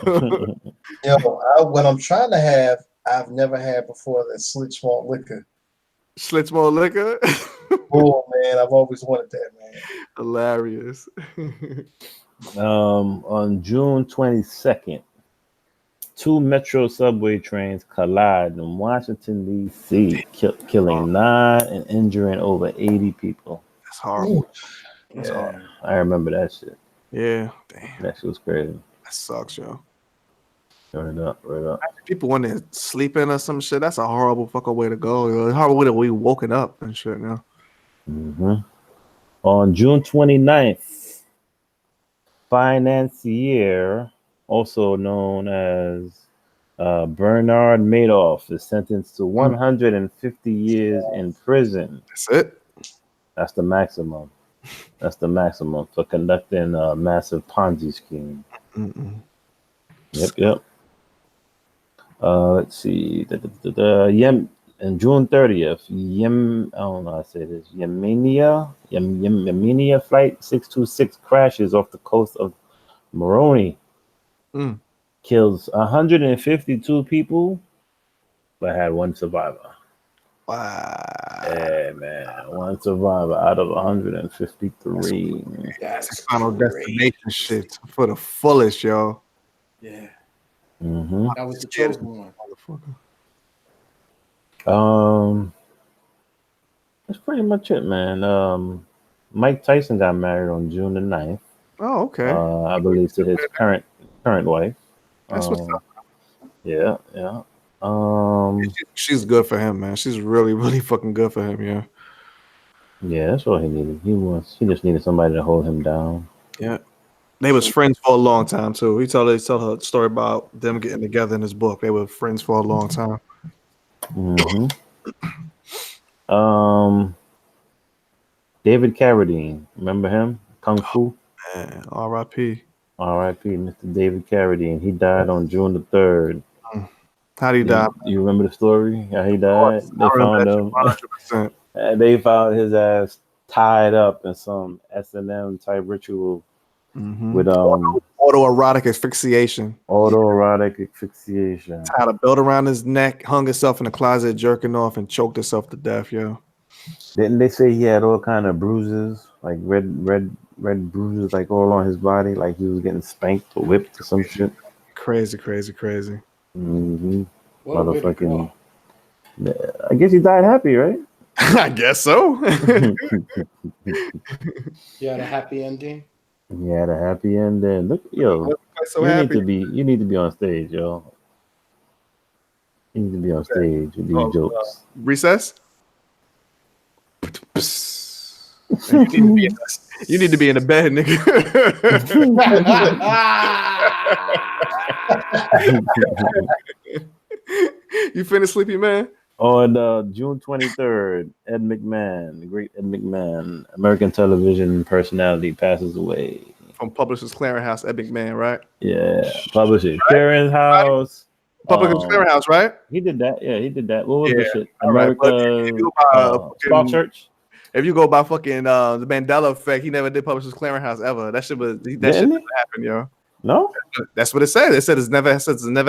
Yo, what I'm trying to have, I've never had before, that Schlitz malt liquor. Schlitz malt liquor? Oh, man, I've always wanted that, man. Hilarious. On June 22nd, 2 Metro subway trains collide in Washington, D.C., killing 9 and injuring over 80 people. That's horrible. That's horrible. I remember that shit. Yeah, damn. That shit was crazy. That sucks, yo. Right up. People when they're sleeping or some shit, that's a horrible fucking way to go. Yo. It's a horrible way to be woken up and shit, now. Mm-hmm. On June 29th, financier, also known as Bernard Madoff, is sentenced to 150 years in prison. That's it? That's the maximum. That's the maximum for conducting a massive Ponzi scheme. Mm-mm. Yep. Let's see. And June 30th, I don't know how to say this. Yemenia Flight 626 crashes off the coast of Moroni. Kills 152 people, but had 1 survivor. Wow. Yeah, man. 1 survivor out of 153. That's Final Destination shit for the fullest, yo. Yeah. Mm-hmm. That was the chosen one. That's pretty much it, man. Mike Tyson got married on June the 9th. Oh, okay. I believe to his current wife. That's what's up. Yeah. She's good for him, man. She's really, really fucking good for him, yeah. Yeah, that's all he needed. He just needed somebody to hold him down. Yeah. They was friends for a long time too. He told her a story about them getting together in his book. They were friends for a long time. Mm-hmm. David Carradine, remember him? Kung Fu. Man, R.I.P. R.I.P. Mr. David Carradine. He died on June the 3rd. How did he die? You remember the story? How he died? They found him. 100%. They found his ass tied up in some S&M type ritual with autoerotic asphyxiation. Autoerotic asphyxiation. Tied a belt around his neck, hung himself in the closet, jerking off, and choked himself to death, yo. Didn't they say he had all kind of bruises, like red bruises, like all on his body, like he was getting spanked or whipped or some shit? Crazy. Mm-hmm. Motherfucking. I guess he died happy, right? I guess so. You had a happy ending. Yeah, the happy ending. Look, yo, you need to be on stage, yo. You need to be on stage with these jokes. Recess. You need to be in the bed, nigga. You finished, sleepy man? On June 23rd, Ed McMahon, the great Ed McMahon, American television personality, passes away. From Publishers Clearinghouse, Ed McMahon, right? Yeah, Publishers Clearinghouse. Publishers Clearinghouse, right? He did that. Yeah, he did that. What was the shit? America Small Church. If you go by fucking the Mandela effect, he never did Publishers Clearinghouse ever. That shit never happened, yo. No, that's what it said. It said it's never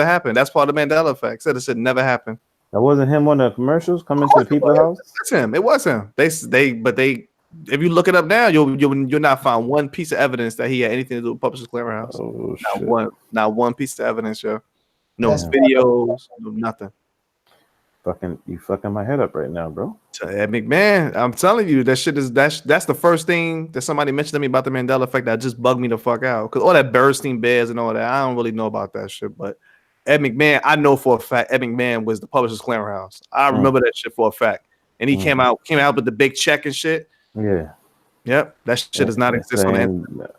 happened. That's part of the Mandela effect. It said it should never happen. That wasn't him on the commercials coming to the people's house. That's him. It was him. They. If you look it up now, you'll not find one piece of evidence that he had anything to do with Publishers Clearinghouse. Oh, not one piece of evidence, yo. No videos, no nothing. You fucking my head up right now, bro. Ed McMahon, I'm telling you, that shit is that's the first thing that somebody mentioned to me about the Mandela effect that just bugged me the fuck out. Because all that Bernstein Bears and all that, I don't really know about that shit. But Ed McMahon, I know for a fact Ed McMahon was the Publishers Clearinghouse. I remember that shit for a fact. And he came out with the big check and shit. Yeah. Yep. That shit does not exist on the internet.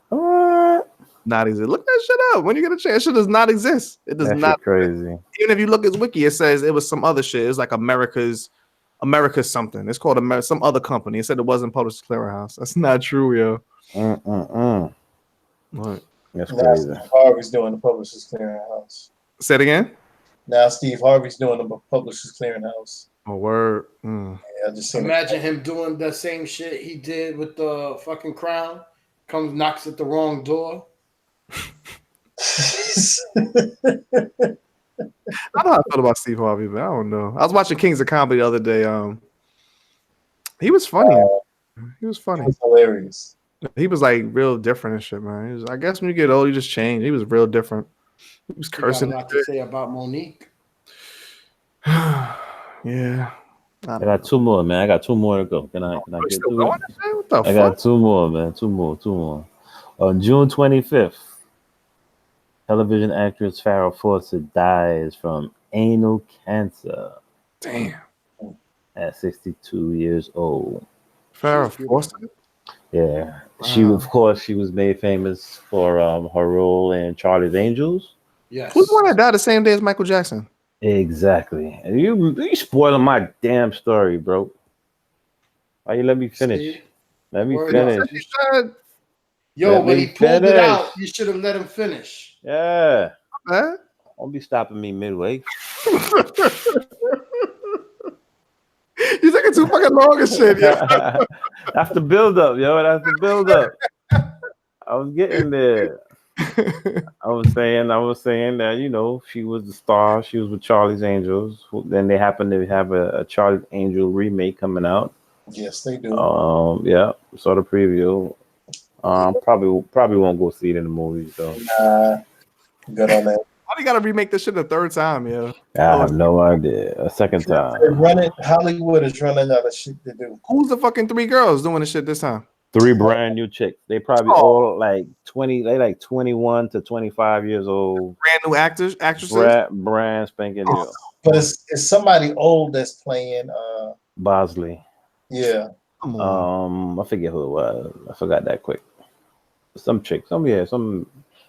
Not exist. Look that shit up when you get a chance. Shit does not exist. It does not. Crazy. Even if you look at his wiki, it says it was some other shit. It was like America's America something. It's called some other company. It said it wasn't Publishers Clearinghouse. That's not true, yo. What? That's now crazy. Steve Harvey's doing the Publishers Clearinghouse. Say it again. Now Steve Harvey's doing the Publishers Clearinghouse. Oh, word. Yeah, I just imagine him doing the same shit he did with the fucking Crown. Comes, knocks at the wrong door. I don't know how I feel about Steve Harvey, but I don't know. I was watching Kings of Comedy the other day. He was funny. He was funny. He was hilarious. He was like real different and shit, man. I guess when you get old, you just change. He was real different. He was cursing. Got a lot to say about Monique. Yeah. I got two more, man. I got two more to go. Can I get through it? What the fuck? I got two more, man. Two more. On June 25th, television actress Farrah Fawcett dies from anal cancer. Damn. At 62 years old. Farrah Fawcett? Yeah. Wow. She was made famous for her role in Charlie's Angels. Yes. Who's the one that died the same day as Michael Jackson? Exactly. You spoiling my damn story, bro. Why you let me finish? See? Let me finish. When he pulled it out, you should have let him finish. Yeah. Huh? Don't be stopping me midway. You're taking too fucking long and shit, yeah. That's the build up, yo. That's the build up. I was getting there. I was saying that, you know, she was the star. She was with Charlie's Angels. Then they happened to have a Charlie's Angel remake coming out. Yes, they do. Yeah, saw the preview. Probably won't go see it in the movies though. Good on that. Why do you gotta remake this shit the third time, yo? I have no idea. A second time. Hollywood is running out of shit to do. Who's the fucking three girls doing this shit this time? 3 brand new chicks. They probably all like 20. They like 21 to 25 years old. Brand new actresses. Brand spanking new. But it's somebody old that's playing. Bosley. Yeah. I forget who it was. I forgot that quick. Some chick. Some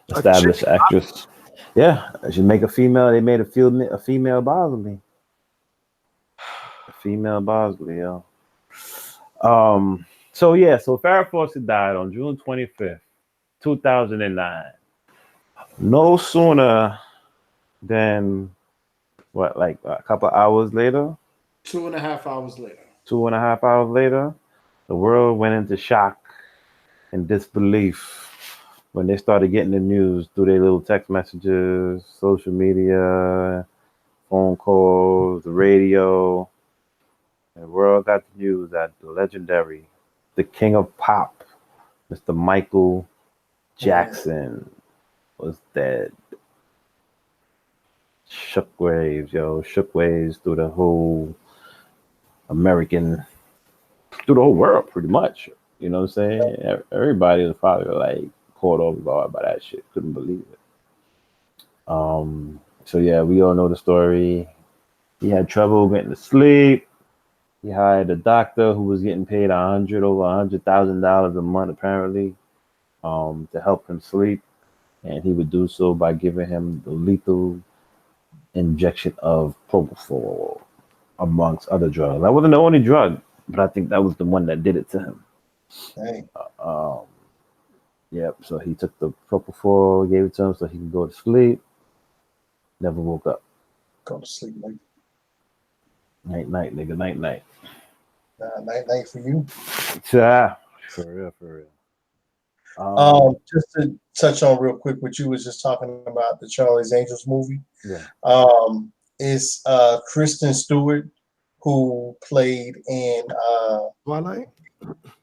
established actress. Yeah, she make a female. They made a female Bosley. A female Bosley, yo. So Farrah Fawcett died on June 25th, 2009. No sooner than like a couple hours later? 2.5 hours later. 2.5 hours later, the world went into shock and disbelief when they started getting the news through their little text messages, social media, phone calls, the radio. The world got the news that the legendary, the king of pop, Mr. Michael Jackson, was dead. Shookwaves through the whole through the whole world, pretty much. You know what I'm saying? Everybody was probably like caught off guard by that shit. Couldn't believe it. So yeah, we all know the story. He had trouble getting to sleep. He hired a doctor who was getting paid over $100,000 a month, apparently, to help him sleep, and he would do so by giving him the lethal injection of propofol, amongst other drugs. That wasn't the only drug, but I think that was the one that did it to him. Dang. Yep. So he took the propofol, gave it to him so he could go to sleep. Never woke up. Go to sleep, nigga. Night, nigga. Night. Night for you. Yeah. For real. Just to touch on real quick what you was just talking about, the Charlie's Angels movie. Yeah. It's Kristen Stewart who played in Twilight.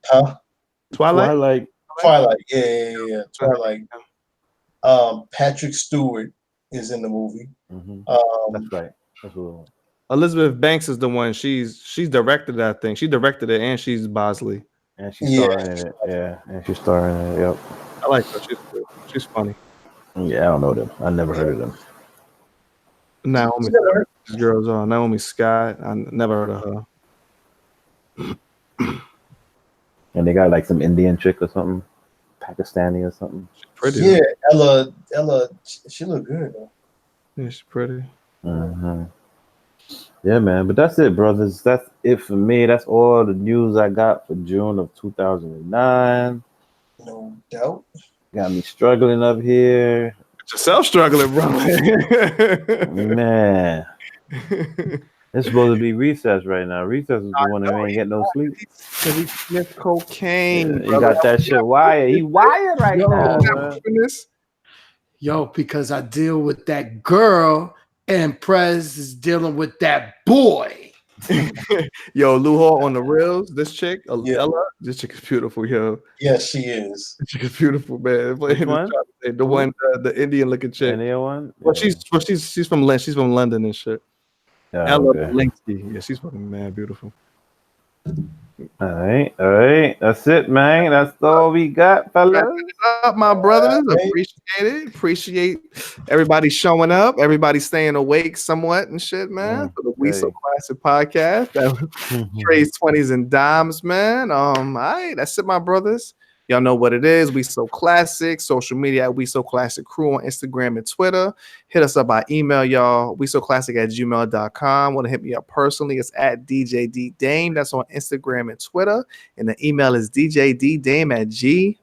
Huh? Twilight. Yeah. Twilight. Patrick Stewart is in the movie. Mm-hmm. That's right. That's what. Elizabeth Banks is the one. She's directed that thing. She directed it, and she's Bosley. And she's starring in it. Yeah, and she's starring in it. Yep. I like her. She's funny. Yeah, I don't know them. I never heard of them. Naomi Scott. I never heard of her. And they got like some Indian chick or something, Pakistani or something. She's pretty. Yeah, Ella, she look good though. Yeah, she's pretty. Mm-hmm. Yeah, man. But that's it, brothers. That's it for me. That's all the news I got for June of 2009. No doubt. Got me struggling up here. Yourself struggling, bro. Man. It's supposed to be recess right now. Recess is the one that ain't get no sleep. Because he sniffed cocaine. He got that shit wired. He wired right now. Yo, because I deal with that girl and Prez is dealing with that boy. Yo, Lou Hall on the reels. This chick, Ella, this chick is beautiful, yo. Yes, she is. This chick is beautiful, man. Which one? The one, the Indian looking chick. Indian one? Well, she's from London and shit. Oh, Ella okay. Linsky. Yeah, she's fucking mad beautiful. All right. That's it, man. That's all we got, fellas. Up, my brothers. Appreciate everybody showing up. Everybody staying awake somewhat and shit, man. For the We So Classic podcast. That was Treys, 20s, and Dimes, man. All right, that's it, my brothers. Y'all know what it is. We So Classic. Social media at We So Classic Crew on Instagram and Twitter. Hit us up by email, y'all. We So Classic at gmail.com. Want to hit me up personally? It's at DJ Dame. That's on Instagram and Twitter. And the email is djdame at gmail.com.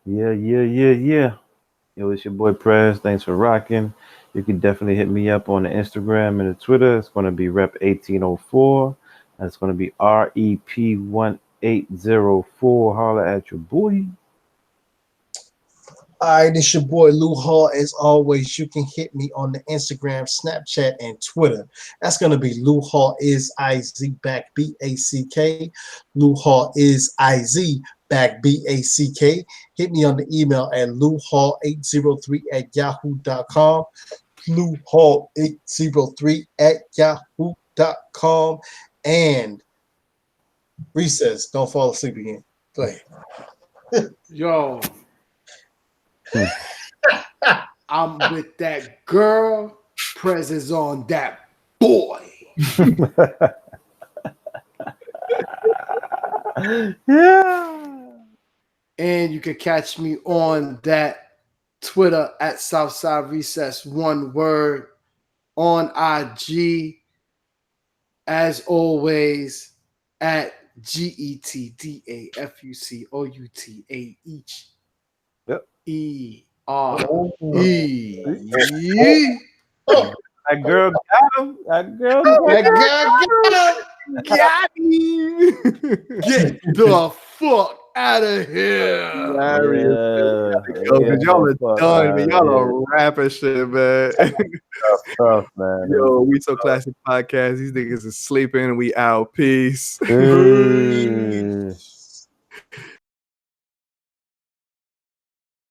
Yeah. Yo, it's your boy Prez. Thanks for rocking. You can definitely hit me up on the Instagram and the Twitter. It's going to be Rep1804. That's going to be REP1804. Holla at your boy. All right, it's your boy Lou Hall. As always, you can hit me on the Instagram, Snapchat, and Twitter. That's going to be Lou Hall is IZ back BACK. Lou Hall is IZ back BACK. Hit me on the email at louhall803 at yahoo.com. Louhall803 at yahoo.com. And recess. Don't fall asleep again. Play. Yo. I'm with that girl. Prez is on that boy. Yeah. And you can catch me on that Twitter at Southside Recess, one word, on IG, as always, at GETDAFUCOUTA each. Yep. ERE. That girl got him. That girl Got him. Get the fuck out of here. Y'all are done, man. Y'all are rapping shit, man. Tough, man. Yo, We So Classic podcast. These niggas is sleeping. We out. Peace. Peace.